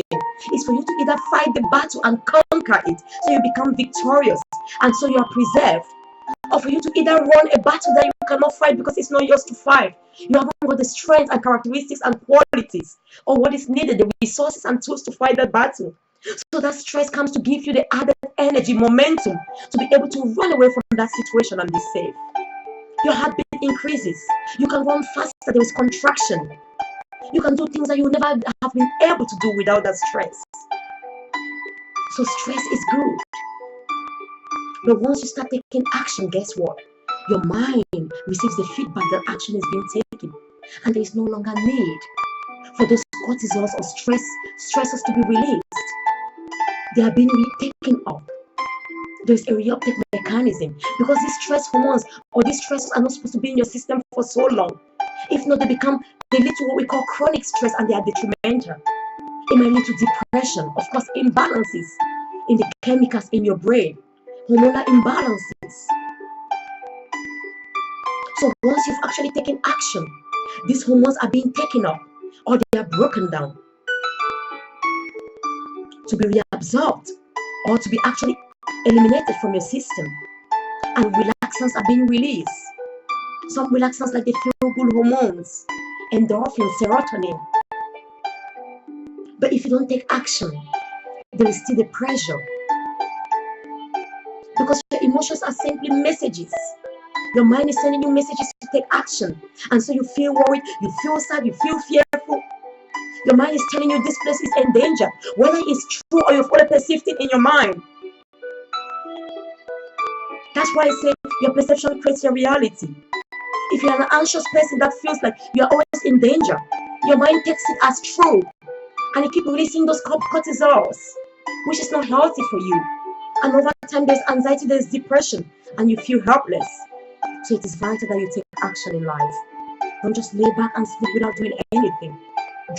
It's for you to either fight the battle and conquer it so you become victorious and so you are preserved, or for you to either run a battle that you cannot fight because it's not yours to fight. You haven't got the strength and characteristics and qualities or what is needed, the resources and tools to fight that battle. So that stress comes to give you the added energy, momentum to be able to run away from that situation and be safe. Your heartbeat increases. You can run faster. There is contraction. You can do things that you never have been able to do without that stress. So stress is good. But once you start taking action, guess what? Your mind receives the feedback that action is being taken. And there is no longer need for those cortisols or stressors to be released. They are being taken up. There's a reuptake mechanism because these stress hormones or these stresses are not supposed to be in your system for so long. If not, they lead to what we call chronic stress, and they are detrimental. It might lead to depression, of course, imbalances in the chemicals in your brain, hormonal imbalances. So once you've actually taken action, these hormones are being taken up or they are broken down to be reabsorbed or to be actually eliminated from your system, and relaxants are being released. Some relaxants like the feel-good hormones, endorphin, serotonin. But if you don't take action, there is still the pressure, because your emotions are simply messages. Your mind is sending you messages to take action, and so you feel worried, you feel sad, you feel fearful. Your mind is telling you this place is in danger, whether it's true or you've only perceived it in your mind. That's why I say your perception creates your reality. If you're an anxious person that feels like you're always in danger, your mind takes it as true, and you keep releasing those cortisols, which is not healthy for you. And over time, there's anxiety, there's depression, and you feel helpless. So it is vital that you take action in life. Don't just lay back and sleep without doing anything.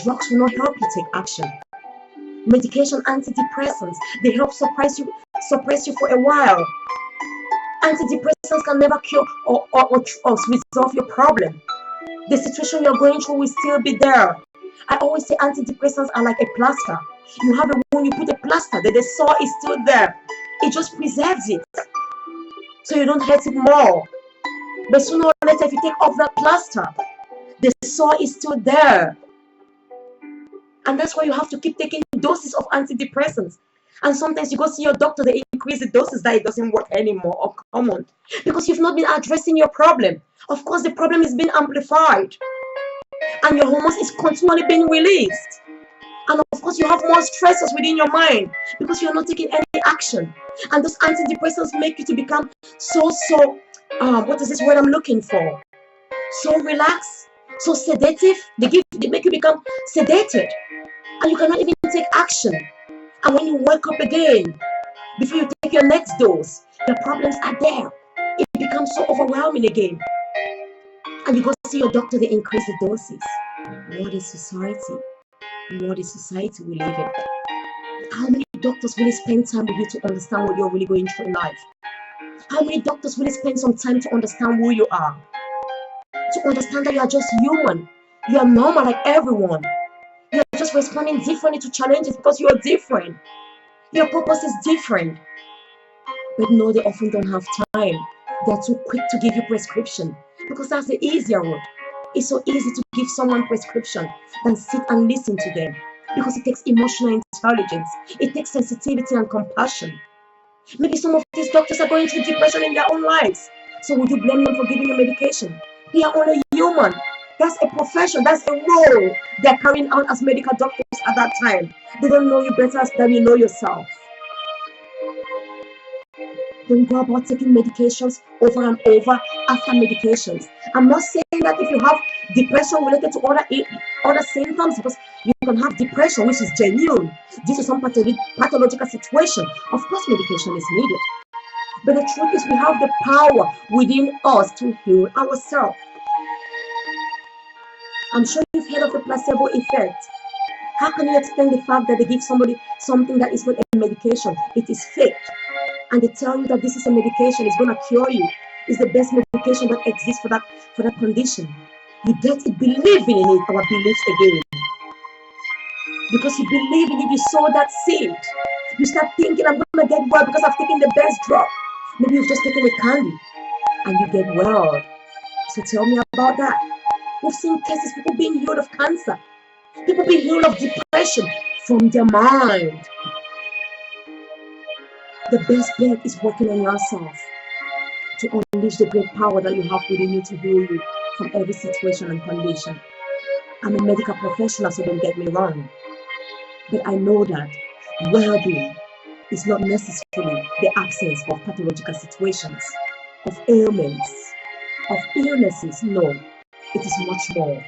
Drugs will not help you take action. Medication, antidepressants, they help suppress you for a while. Antidepressants can never cure or resolve your problem. The situation you're going through will still be there. I always say antidepressants are like a plaster. You have a wound, you put a plaster, the sore is still there. It just preserves it, so you don't hurt it more. But sooner or later, if you take off that plaster, the sore is still there. And that's why you have to keep taking doses of antidepressants. And sometimes you go see your doctor, they increase the doses that it doesn't work anymore or common, because you've not been addressing your problem. Of course, the problem is being amplified, and your hormones is continually being released. And of course, you have more stressors within your mind because you're not taking any action. And those antidepressants make you to become what is this word I'm looking for? So relaxed, so sedative. They make you become sedated, and you cannot even take action. And when you wake up again, before you take your next dose, the problems are there. It becomes so overwhelming again. And you go see your doctor, they increase the doses. What is society? What is society we live in? How many doctors really spend time with you to understand what you're really going through in life? How many doctors really spend some time to understand who you are? To understand that you are just human. You are normal like everyone. You are just responding differently to challenges because you are different. Your purpose is different. But no, they often don't have time. They're too quick to give you prescription because that's the easier route. It's so easy to give someone prescription than sit and listen to them, because it takes emotional intelligence, it takes sensitivity and compassion. Maybe some of these doctors are going through depression in their own lives. So would you blame them for giving you medication? They are only human. That's a profession, that's a role they're carrying out as medical doctors at that time. They don't know you better than you know yourself. Don't go about taking medications over and over after medications. I'm not saying that if you have depression related to other symptoms, because you can have depression which is genuine due to some pathological situation. Of course, medication is needed. But the truth is, we have the power within us to heal ourselves. I'm sure you've heard of the placebo effect. How can you explain the fact that they give somebody something that is not a medication? It is fake. And they tell you that this is a medication, it's going to cure you. It's the best medication that exists for that condition. You get it believing in it, our beliefs again. Because you believe in it, you sow that seed. You start thinking, I'm going to get well because I've taken the best drug. Maybe you've just taken a candy and you get well. So tell me about that. We've seen cases, people being healed of cancer, people being healed of depression from their mind. The best bet is working on yourself to unleash the great power that you have within you to heal you from every situation and condition. I'm a medical professional, so don't get me wrong. But I know that well-being is not necessarily the absence of pathological situations, of ailments, of illnesses. No, it is much more.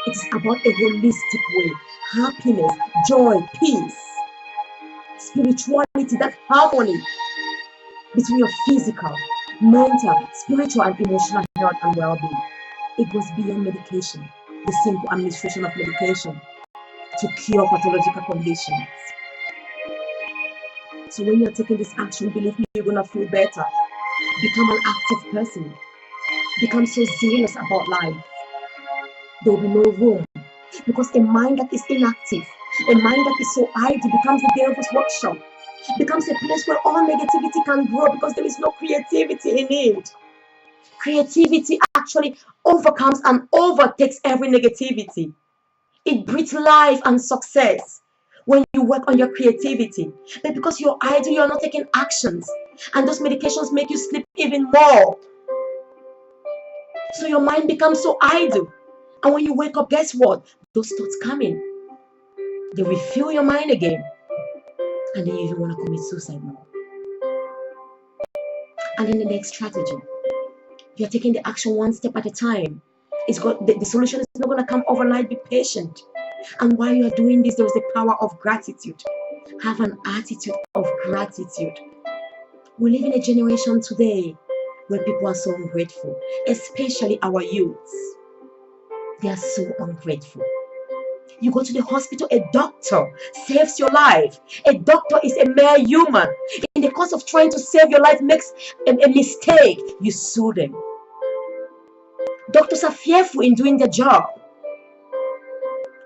It is about a holistic way. Happiness, joy, peace, spirituality, that harmony between your physical, mental, spiritual, and emotional health and well-being. It goes beyond medication, the simple administration of medication to cure pathological conditions. So when you're taking this action, believe me, you're going to feel better. Become an active person. Become so zealous about life. There will be no room. Because a mind that is inactive, a mind that is so idle, becomes the devil's workshop. Becomes a place where all negativity can grow because there is no creativity in it. Creativity actually overcomes and overtakes every negativity. It breeds life and success when you work on your creativity. But because you're idle, you're not taking actions. And those medications make you sleep even more. So your mind becomes so idle. And when you wake up, guess what? Those thoughts come in. They refuel your mind again. And then you even want to commit suicide more. And then the next strategy, you're taking the action one step at a time. The solution is not going to come overnight. Be patient. And while you are doing this, there is the power of gratitude. Have an attitude of gratitude. We live in a generation today where people are so ungrateful, especially our youths. They are so ungrateful. You go to the hospital, a doctor saves your life. A doctor is a mere human. In the course of trying to save your life, makes a mistake, you sue them. Doctors are fearful in doing their job.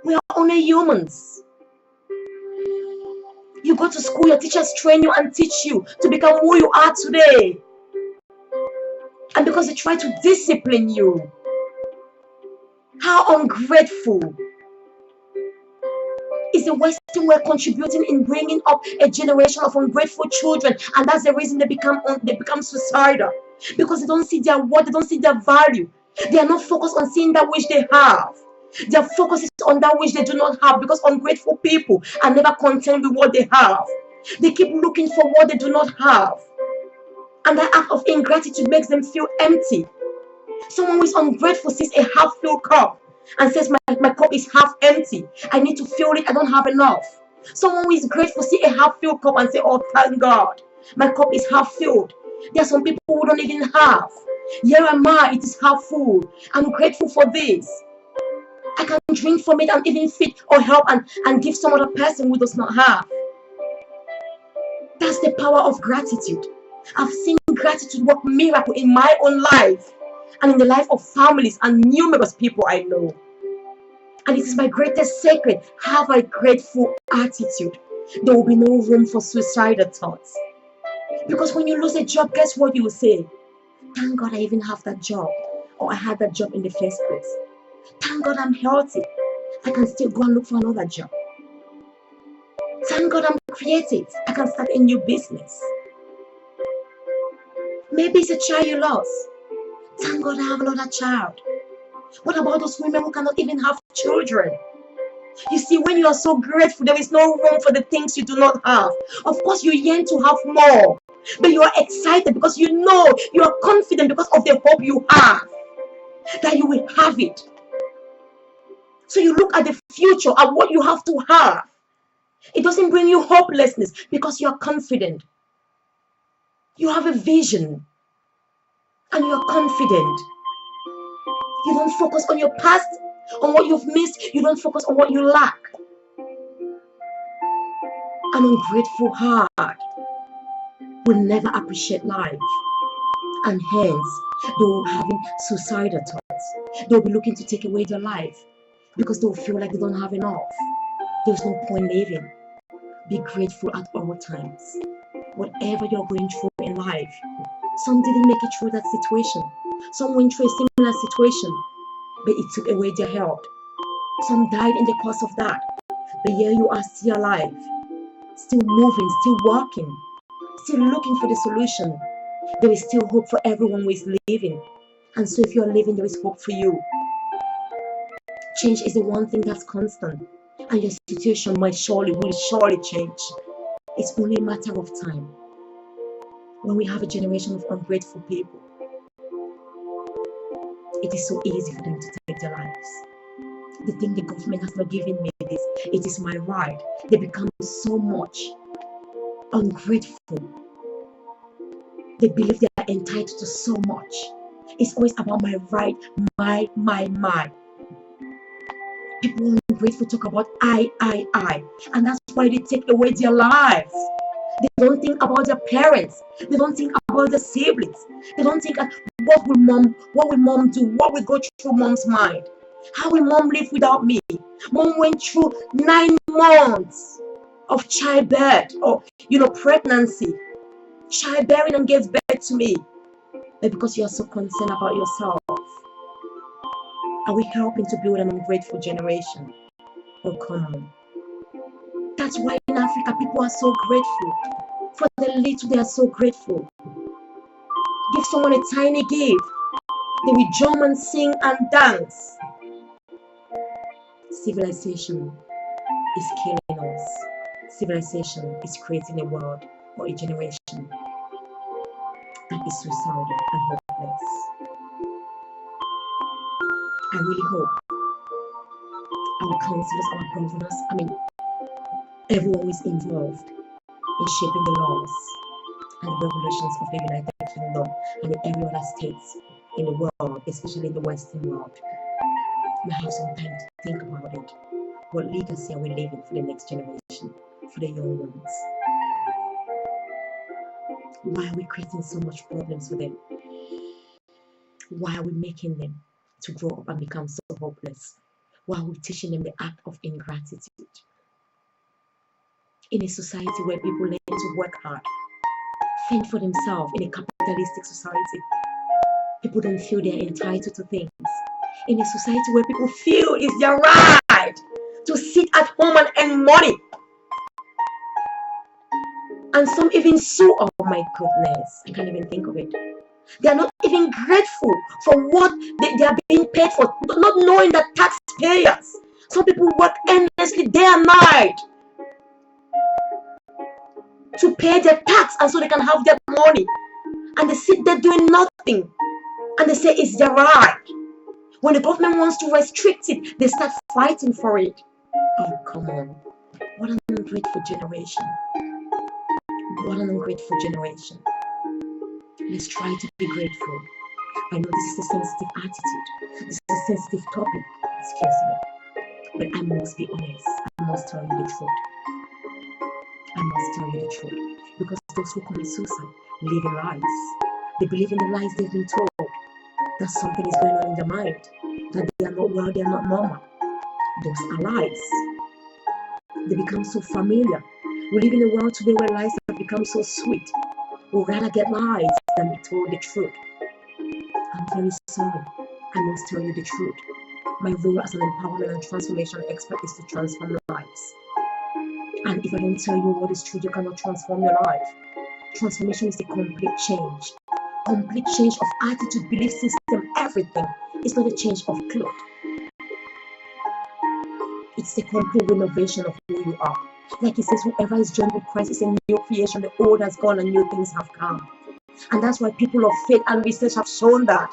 We are only humans. You go to school, your teachers train you and teach you to become who you are today. And because they try to discipline you. How ungrateful. Is the Western world contributing in bringing up a generation of ungrateful children? And that's the reason they become suicidal. Because they don't see their worth, they don't see their value. They are not focused on seeing that which they have. Their focus is on that which they do not have, because ungrateful people are never content with what they have. They keep looking for what they do not have. And that act of ingratitude makes them feel empty. Someone who is ungrateful sees a half-filled cup and says, my cup is half empty. I need to fill it. I don't have enough. Someone who is grateful sees a half-filled cup and say, oh, thank God, my cup is half filled. There are some people who don't even have. Here am I, it is half full. I'm grateful for this. I can drink from it and even feed or help and give some other person who does not have. That's the power of gratitude. I've seen gratitude work miracle in my own life and in the life of families and numerous people I know. And it is my greatest secret. Have a grateful attitude. There will be no room for suicidal thoughts. Because when you lose a job, guess what you will say? Thank God I even have that job. Or I had that job in the first place. Thank God I'm healthy. I can still go and look for another job. Thank God I'm creative. I can start a new business. Maybe it's a child you lost. Thank God I have another child. What about those women who cannot even have children? You see, when you are so grateful, there is no room for the things you do not have. Of course, you yearn to have more, but you are excited because you know, you are confident because of the hope you have that you will have it. So you look at the future, at what you have to have. It doesn't bring you hopelessness because you are confident. You have a vision and you are confident. You don't focus on your past, on what you've missed. You don't focus on what you lack. An ungrateful heart will never appreciate life, and hence they will be having suicidal thoughts. They'll be looking to take away their life because they'll feel like they don't have enough. There's no point living. Be grateful at all times. Whatever you're going through in life, some didn't make it through that situation. Some went through a similar situation, but it took away their health. Some died in the course of that. But here you are still alive, still moving, still walking, still looking for the solution. There is still hope for everyone who is living. And so if you're living, there is hope for you. Change is the one thing that's constant. And your situation will surely change. It's only a matter of time. When we have a generation of ungrateful people, it is so easy for them to take their lives. They think the government has not given me this. It is my right. They become so much ungrateful. They believe they are entitled to so much. It's always about my right, my. People are ungrateful talk about I. And that's why they take away their lives. They don't think about their parents. They don't think about their siblings. They don't think what will mom do? What will go through mom's mind? How will mom live without me? Mom went through 9 months of childbirth or pregnancy, childbearing, and gave birth to me. But because you are so concerned about yourself, are we helping to build an ungrateful generation? Oh, come on. That's why in Africa people are so grateful. For the little, they are so grateful. Give someone a tiny gift, they will jump and sing and dance. Civilization is killing us. Civilization is creating a world or a generation that is suicidal and hopeless. I really hope our councillors, our governors, everyone who is involved in shaping the laws and the regulations of the United Kingdom and in every other states in the world, especially in the Western world, we have some time to think about it. What legacy are we leaving for the next generation, for the young ones? Why are we creating so much problems for them? Why are we making them to grow up and become so hopeless? Why are we teaching them the act of ingratitude? In a society where people learn to work hard, fend for themselves, in a capitalistic society, people don't feel they're entitled to things. In a society where people feel it's their right to sit at home and earn money, and some even sue. Oh my goodness, I can't even think of it. They are not even grateful for what they are being paid for, not knowing that taxpayers, some people work endlessly day and night to pay their tax, and so they can have their money, and they sit there doing nothing, and they say it's their right. When the government wants to restrict it, they start fighting for it. Oh, come on. What an ungrateful generation. What an ungrateful generation. Let's try to be grateful. I know this is a sensitive attitude. This is a sensitive topic. Excuse me. But I must be honest. I must tell you the truth. I must tell you the truth. Because those who commit suicide live in lies. They believe in the lies they've been told. That something is going on in their mind. That they are not well, they are not normal. Those are lies. They become so familiar. We live in a world today where lies have become so sweet. We'd rather get lies than be told the truth. I'm very sorry. I must tell you the truth. My role as an empowerment and transformation expert is to transform lives. And if I don't tell you what is true, you cannot transform your life. Transformation is a complete change. Complete change of attitude, belief system, everything. It's not a change of clothes. It's a complete renovation of who you are. Like it says, whoever is joined with Christ is a new creation. The old has gone and new things have come. And that's why people of faith and research have shown that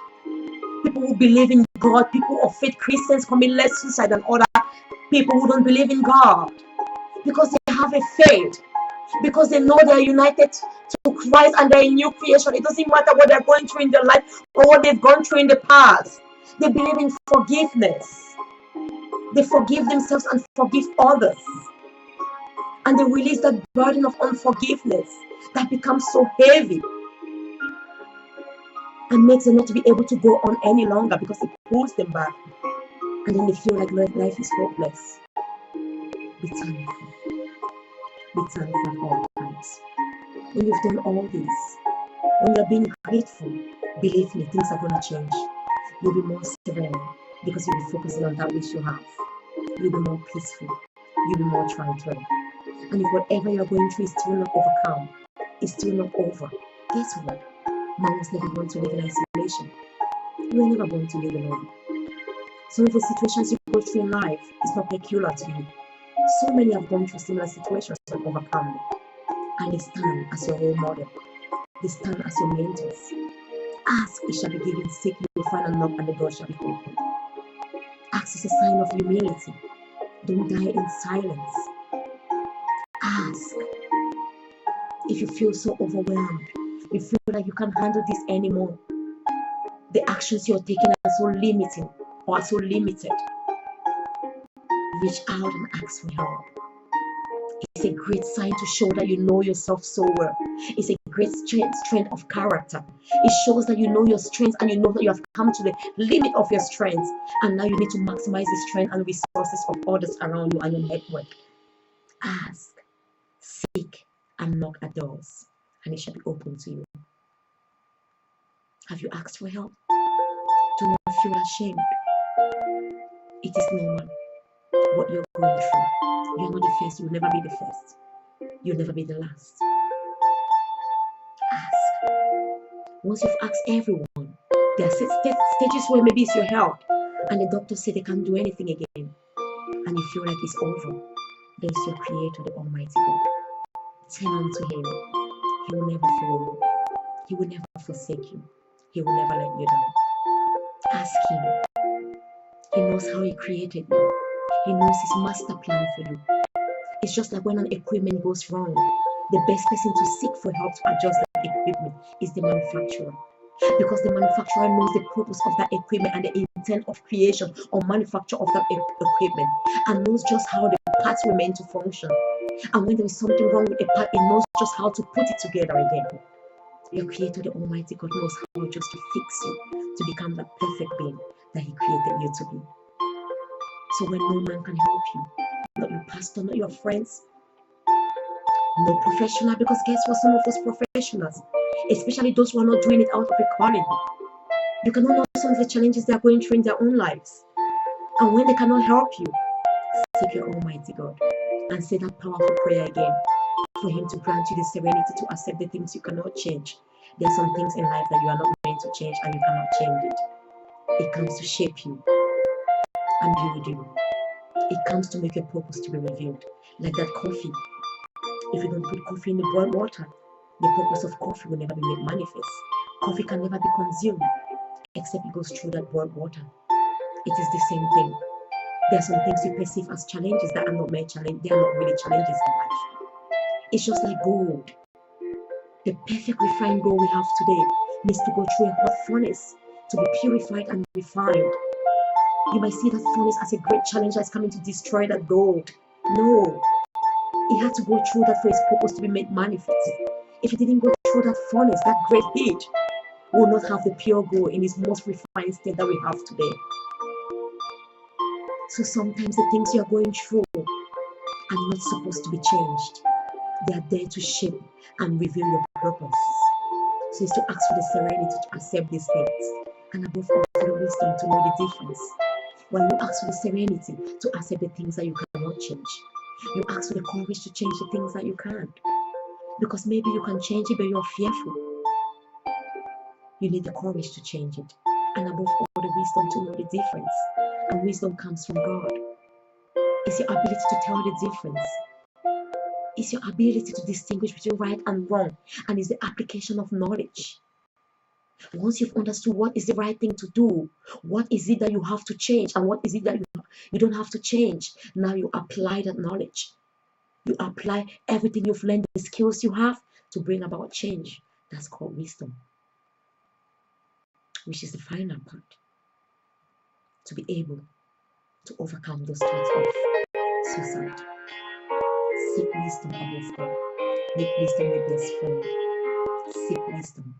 people who believe in God, people of faith, Christians commit less suicide than other people who don't believe in God. Because they have a faith. Because they know they're united to Christ and they're a new creation. It doesn't matter what they're going through in their life or what they've gone through in the past. They believe in forgiveness. They forgive themselves and forgive others. And they release that burden of unforgiveness that becomes so heavy and makes them not to be able to go on any longer because it pulls them back. And then they feel like life is hopeless. Be thankful. Be thankful at all times. When you've done all this, when you're being grateful, believe me, things are going to change. You'll be more serene because you'll be focusing on that which you have. You'll be more peaceful. You'll be more tranquil. And if whatever you're going through is still not overcome, it's still not over, guess what? Man was never born to live in isolation. You were never born to live alone. Some of the situations you go through in life is not peculiar to you. So many have gone through similar situations and overcome them. And they stand as your role model. They stand as your mentors. Ask, it shall be given. Seek, you will find, and knock, and the door shall be opened. Ask is a sign of humility. Don't die in silence. Ask. If you feel so overwhelmed, you feel like you can't handle this anymore, the actions you're taking are so limiting or are so limited, reach out and ask for help. It's a great sign to show that you know yourself so well. It's a great strength of character. It shows that you know your strengths and you know that you have come to the limit of your strengths, and now you need to maximize the strength and resources of others around you and your network. Ask, seek, and knock at doors, and it shall be open to you. Have you asked for help? Do not feel ashamed. It is normal what you're going through. You're not the first. You'll never be the first. You'll never be the last. Ask. Once you've asked everyone, there are stages where maybe it's your health and the doctor said they can't do anything again and you feel like it's over. There's your Creator, the Almighty God. Turn unto Him. He will never fail you. He will never forsake you. He will never let you down. Ask Him. He knows how He created you. He knows His master plan for you. It's just like when an equipment goes wrong, the best person to seek for help to adjust that equipment is the manufacturer. Because the manufacturer knows the purpose of that equipment and the intent of creation or manufacture of that equipment, and knows just how the parts were meant to function. And when there is something wrong with a part, it knows just how to put it together again. Your Creator, the Almighty God, knows how just to fix you to become that perfect being that He created you to be. So when no man can help you, not your pastor, not your friends, no professional, because guess what? Some of us professionals, especially those who are not doing it out of a calling, you cannot know some of the challenges they are going through in their own lives. And when they cannot help you, seek your Almighty God and say that powerful prayer again for Him to grant you the serenity to accept the things you cannot change. There are some things in life that you are not meant to change and you cannot change it. It comes to shape you and build you. It comes to make your purpose to be revealed. Like that coffee. If you don't put coffee in the boiled water, the purpose of coffee will never be made manifest. Coffee can never be consumed except it goes through that boiled water. It is the same thing. There are some things you perceive as challenges that are not made challenge. They are not really challenges in life. It's just like gold. The perfect refined gold we have today needs to go through a hot furnace to be purified and refined. You might see that furnace as a great challenge that's coming to destroy that gold. No. It had to go through that for its purpose to be made manifest. If it didn't go through that furnace, that great heat, we will not have the pure gold in its most refined state that we have today. So sometimes the things you are going through are not supposed to be changed. They are there to shape and reveal your purpose. So it's to ask for the serenity to accept these things, and above all, for the wisdom to know the difference When you ask for the serenity to accept the things that you cannot change, you ask for the courage to change the things that you can't. Because maybe you can change it, but you're fearful. You need the courage to change it. And above all, the wisdom to know the difference. And wisdom comes from God. It's your ability to tell the difference. It's your ability to distinguish between right and wrong. And it's the application of knowledge. Once you've understood what is the right thing to do, what is it that you have to change, and what is it that you don't have to change, now you apply that knowledge. You apply everything you've learned, the skills you have to bring about change. That's called wisdom, which is the final part. To be able to overcome those thoughts of suicide. Seek wisdom above all. Make wisdom your best friend. Seek wisdom.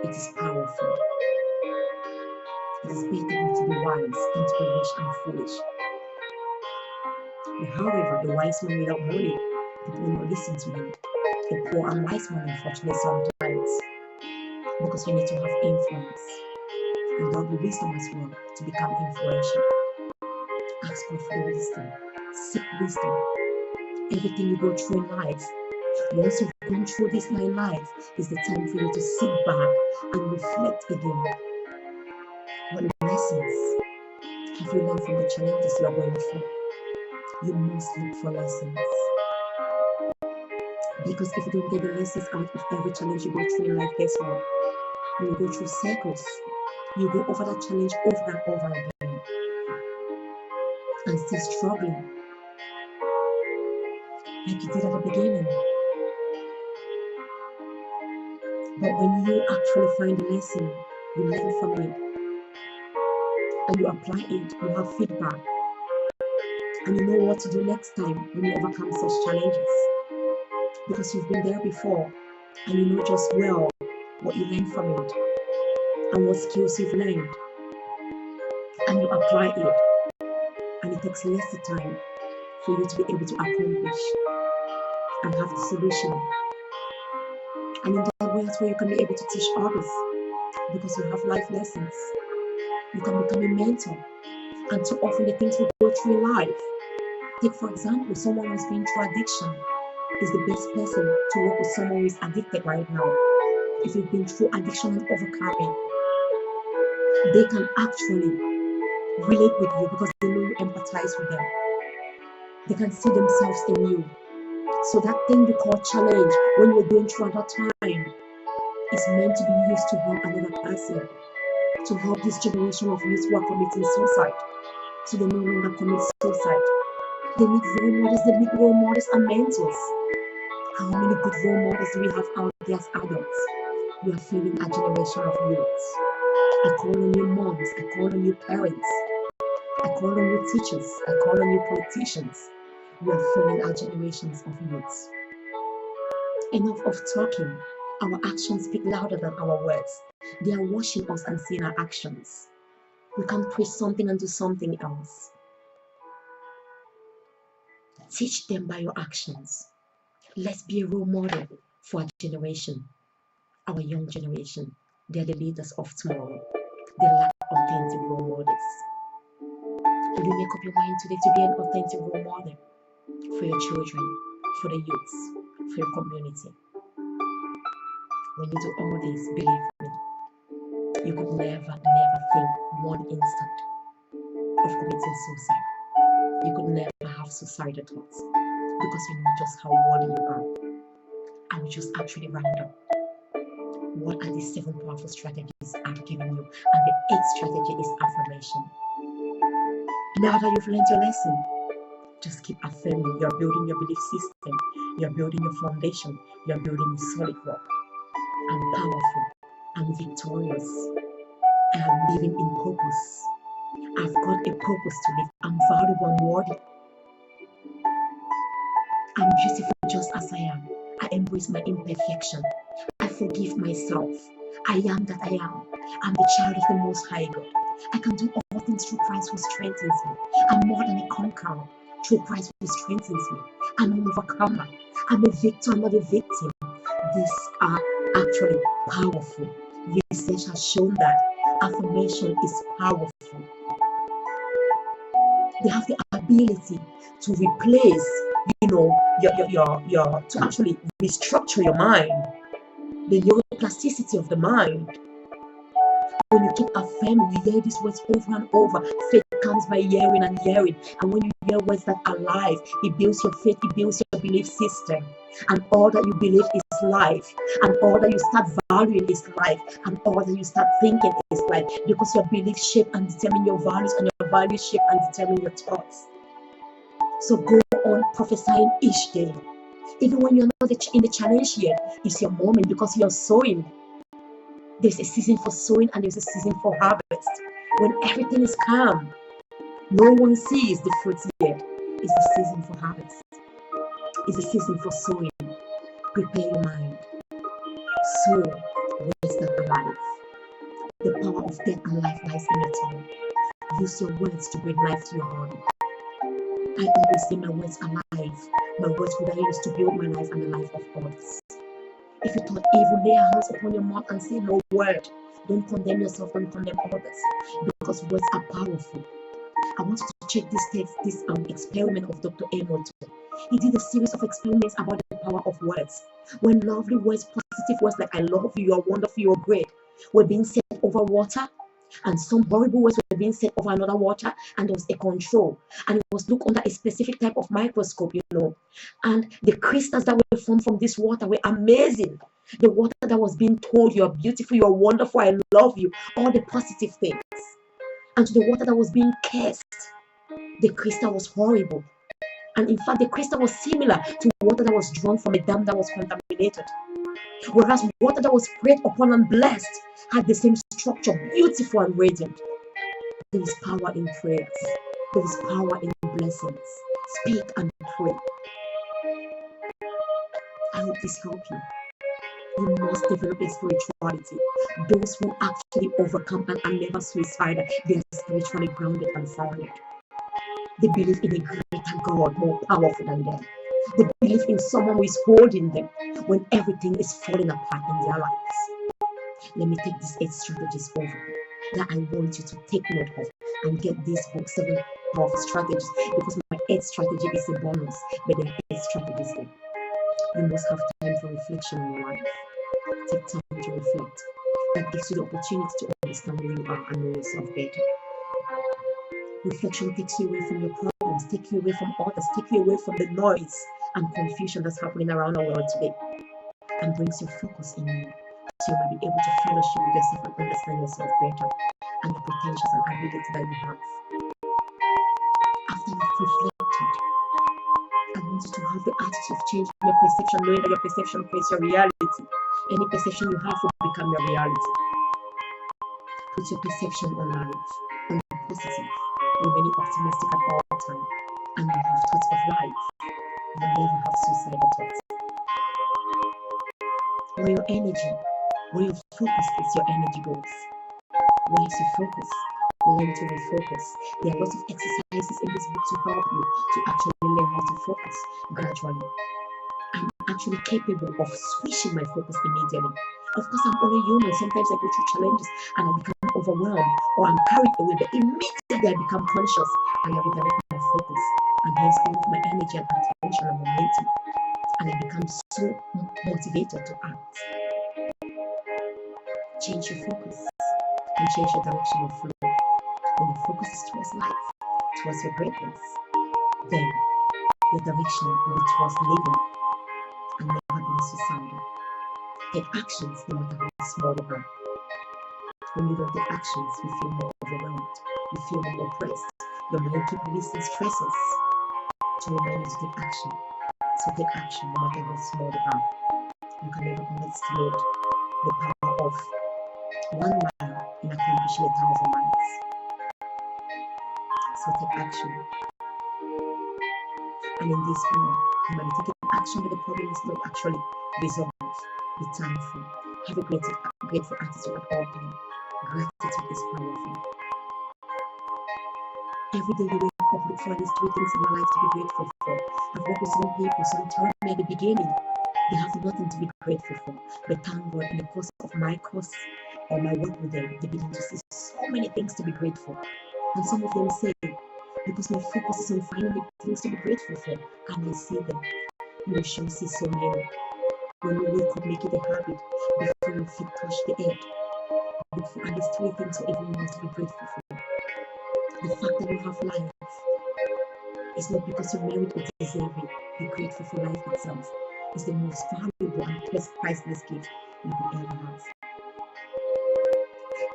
It is powerful. It is better than to be wise than to be rich and foolish. But however, a wise man without money, people will not listen to him. A poor and wise man, unfortunately, sometimes, because you need to have influence. And there'll be wisdom as well to become influential. Ask God for wisdom. Seek wisdom. Everything you go through in life, once you've gone through this in life, is the time for you to sit back and reflect again. What lessons have you learned from the challenges you are going through? You must look for lessons. Because if you don't get the lessons out of every challenge you go through in life, guess what? You will go through cycles. You go over that challenge over and over again. And still struggling. Like you did at the beginning. But when you actually find the lesson, you learn from it, and you apply it, you have feedback, and you know what to do next time when you overcome such challenges. Because you've been there before, and you know just well what you learned from it, and what skills you've learned, and you apply it, and it takes less time for you to be able to accomplish and have the solution. And in that way, that's where you can be able to teach others, because you have life lessons. You can become a mentor. And too often the things we go through in life, take for example, someone who's been through addiction is the best person to work with someone who is addicted right now. If you've been through addiction and overcome it, they can actually relate with you because they know you empathize with them. They can see themselves in you. So that thing you call challenge when you're going through at that time is meant to be used to help another person, to help this generation of youth who are committing suicide, so they no longer commit suicide. They need role models, they need role models and mentors. How many good role models do we have out there as adults? We are failing a generation of youths. I call on you moms, I call on you parents, I call on you teachers, I call on you politicians. We are failing our generations of youths. Enough of talking. Our actions speak louder than our words. They are watching us and seeing our actions. We can preach something and do something else. Teach them by your actions. Let's be a role model for our generation, our young generation. They're the leaders of tomorrow. They lack authentic role models. Will you make up your mind today to be an authentic role model for your children, for the youths, for your community? When you do all this, believe me, you could never think one instant of committing suicide. You could never have suicidal thoughts because you know just how worthy you are. I will just actually round up. What are the 7 powerful strategies I've given you? And the 8th strategy is affirmation. Now that you've learned your lesson, just keep affirming. You're building your belief system. You're building your foundation. You're building a solid rock. I'm powerful. I'm victorious. I am living in purpose. I've got a purpose to live. I'm valuable and worthy. I'm beautiful just as I am. I embrace my imperfection. I forgive myself. I am that I am. I'm the child of the Most High God. I can do all things through Christ who strengthens me. I'm more than a conqueror through Christ who strengthens me. I'm an overcomer. I'm a victor, I'm not a victim. These are actually powerful. Research has shown that affirmation is powerful. They have the ability to replace, to actually restructure your mind, the neuroplasticity of the mind. When you keep affirming, you hear these words over and over. Faith comes by hearing and hearing. And when you hear words that are alive, it builds your faith, it builds your belief system. And all that you believe is life. And all that you start valuing is life. And all that you start thinking is life. Because your beliefs shape and determine your values, and your values shape and determine your thoughts. So go on prophesying each day. Even when you're not in the challenge yet, it's your moment because you're sowing. There's a season for sowing and there's a season for harvest. When everything is calm, no one sees the fruits yet. It's the season for harvest. It's the season for sowing. Prepare your mind. Sow words that are life. The power of death and life lies in your tongue. Use your words to bring life to your body. I always say my words are life. My words would I use to build my life and the life of others. If you thought evil, lay your hands upon your mouth and say no word. Don't condemn yourself, don't condemn others, because words are powerful. I want you to check this text, this experiment of Dr. Emoto. He did a series of experiments about the power of words. When lovely words, positive words like I love you, you're wonderful, you're great, were being said over water, and some horrible words were being said over another water, and there was a control, and it was looked under a specific type of microscope, and the crystals that were formed from this water were amazing. The water that was being told you're beautiful, you're wonderful, I love you, all the positive things. And to the water that was being cursed, the crystal was horrible. And in fact, the crystal was similar to water that was drawn from a dam that was contaminated. Whereas water that was prayed upon and blessed had the same structure, beautiful and radiant. There is power in prayers. There is power in blessings. Speak and pray. I hope this helps you. You must develop a spirituality. Those who actually overcome and are never suicidal, they are spiritually grounded and founded. They believe in a greater God, more powerful than them. They believe in someone who is holding them when everything is falling apart in their lives. Let me take these 8 strategies over that I want you to take note of and get this book, 7 Powerful Strategies, because my 8th strategy is a bonus, but there are 8 strategies there. You must have time for reflection in your life. Take time to reflect. That gives you the opportunity to understand who you are and know yourself better. Reflection takes you away from your problems, takes you away from others, takes you away from the noise and confusion that's happening around our world today, and brings your focus in you, so you might be able to fellowship with yourself and understand yourself better and the potentials and abilities that you have. After you've reflected, I want you to have the attitude of changing your perception, knowing that your perception creates your reality. Any perception you have will become your reality. Put your perception on life, on the positive. Remaining optimistic at all times, and you have thoughts of life. You never have suicidal thoughts. Where your energy, where your focus is, your energy goes. Where is your focus? Learn to refocus. There are lots of exercises in this book to help you to actually learn how to focus gradually. I'm actually capable of switching my focus immediately. Of course, I'm only human. Sometimes I go through challenges and I become overwhelmed or I'm carried away, but immediately I become conscious and I redirect my focus, and hence all of my energy and attention and momentum, and I become so motivated to act. Change your focus and change your direction of flow. When your focus is towards life, towards your greatness, then your direction will be towards living and never being suicidal. Take actions no matter how small they are. When you don't take actions, you feel more overwhelmed, you feel more oppressed. Your mind keeps releasing stresses to remind you to take action. So take action no matter how small they are. You can never underestimate the power of 1 mile in accomplishing 1,000 miles. So take action. And in this moment, you might be taking action, but the problem is not actually resolved. Be thankful. Have a grateful attitude at all times. Gratitude is powerful. Every day you wake up, look for at least 3 things in your life to be grateful for. I've worked with some people, some told me at the beginning they have nothing to be grateful for. But thank God, in the course of my course, or my work with them, they begin to see so many things to be grateful. And some of them say, because my focus is on finding things to be grateful for, and I see them, you will surely see so many. When you wake up, make it a habit before your feet touch the earth. Look for at least three things for everyone else to be grateful for. The fact that you have life is not because you merit or deserve it. Be grateful for life itself. It's the most valuable and priceless gift you could ever have.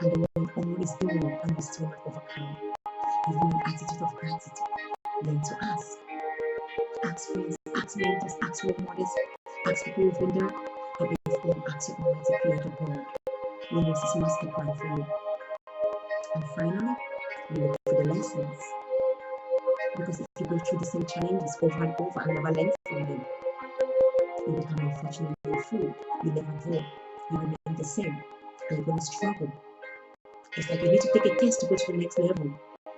And the Lord all is doing and we still not overcome. Give me an attitude of gratitude. Learn to ask. Ask friends, ask mentors, ask role models, ask people who've been there. But before all, ask your Almighty Creator God. He knows His master plan for you. And finally, we look for the lessons. Because if you go through the same challenges over and over and never learn from them, you become unfortunately a fool. You never grow. You remain the same. And you're going to struggle. It's like you need to take a test to go to the next level,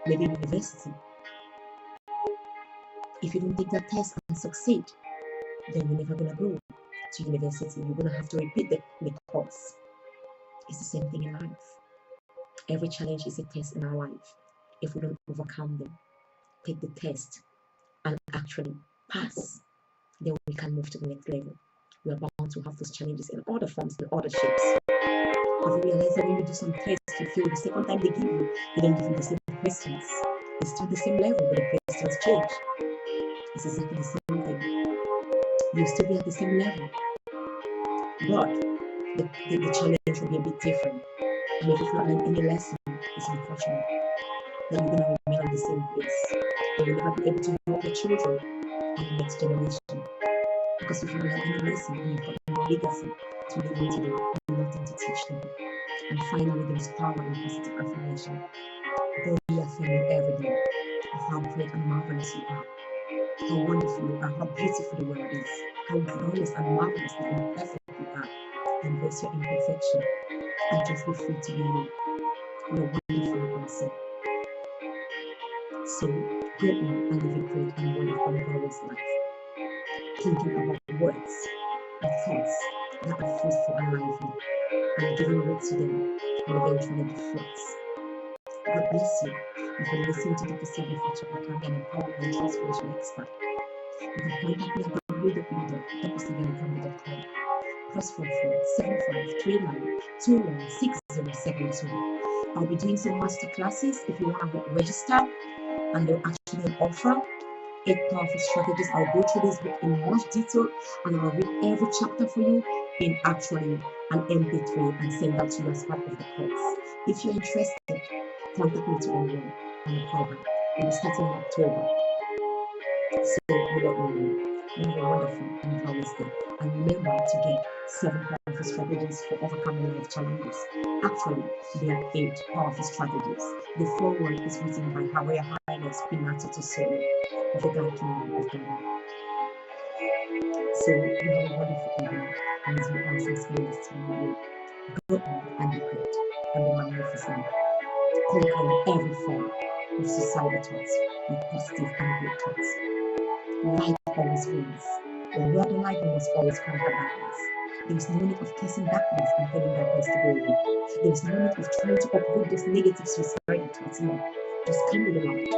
maybe university. If you don't take that test and succeed, then you're never going to go to university. You're going to have to repeat the course. It's the same thing in life. Every challenge is a test in our life. If we don't overcome them, take the test and actually pass, then we can move to the next level. We are bound to have those challenges in other forms, in other shapes. Have you realized that when you do some tests, you feel the second time they don't give you the same questions. It's still the same level, but the questions change. It's exactly the same thing. You'll still be at the same level, but the challenge will be a bit different. And if you've not learned any lesson, it's unfortunate that you're going to remain in the same place. And you'll never be able to help your children and the next generation. Because if you learn any lesson and you've got no legacy to leave into them, you've nothing to teach them. And finally, there is power in positive affirmation. Go reaffirming every day of how great and marvelous you are, how wonderful you are, how beautiful the world is, how glorious and marvelously imperfect you are. Embrace your imperfection and just be free to be you. You're wonderful person. So go on and live a great and wonderful and glorious life. Thinking about words and thoughts that are fruitful and lively, and giving root to them and eventually the fruits. God bless you. You've been listening to Dr. Sylvia Fortune, an empowerment and transformation expert. You can contact me at www.drsylvianicambi.com. +44 7539 216072. I'll be doing some master classes if you want to register, and they'll actually offer 8 powerful strategies. I'll go through this book in much detail and I'll read every chapter for you in actually an MP3 and send that to you as part of the course. If you're interested, contact me to enroll on the program. We'll be starting in October. So you let me know. You have a wonderful and glorious day. And remember to get 7 powerful strategies for overcoming life challenges. Actually, there are 8 powerful strategies. The foreword is written by Her Royal Highness Queen Natsuko of the God Kingdom of Ghana. So you have a wonderful evening, and it's been awesome spending this time with you. Go on and be great and be magnificent, conquering every form of suicidal thoughts with positive and good thoughts. Light always wins. When we are in light, we must always conquer darkness. There is no need of cursing darkness and telling darkness to go away. There is no need of trying to uproot those negative suicidal thoughts. No, just come with the light,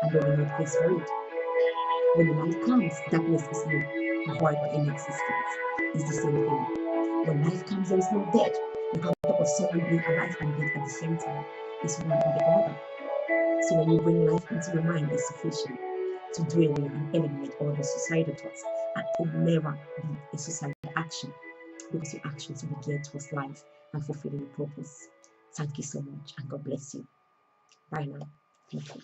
and there will be no place for it. When the light comes, darkness is void of any existence. It's the same thing. When life comes, there is no death. You can't talk of someone being alive and dead at the same time. It's one or the other. So when you bring life into your mind, it's sufficient to do away and eliminate all the suicidal thoughts. And it will never be a suicidal action, because your actions will be geared towards life and fulfilling your purpose. Thank you so much, and God bless you. Bye now. Thank you.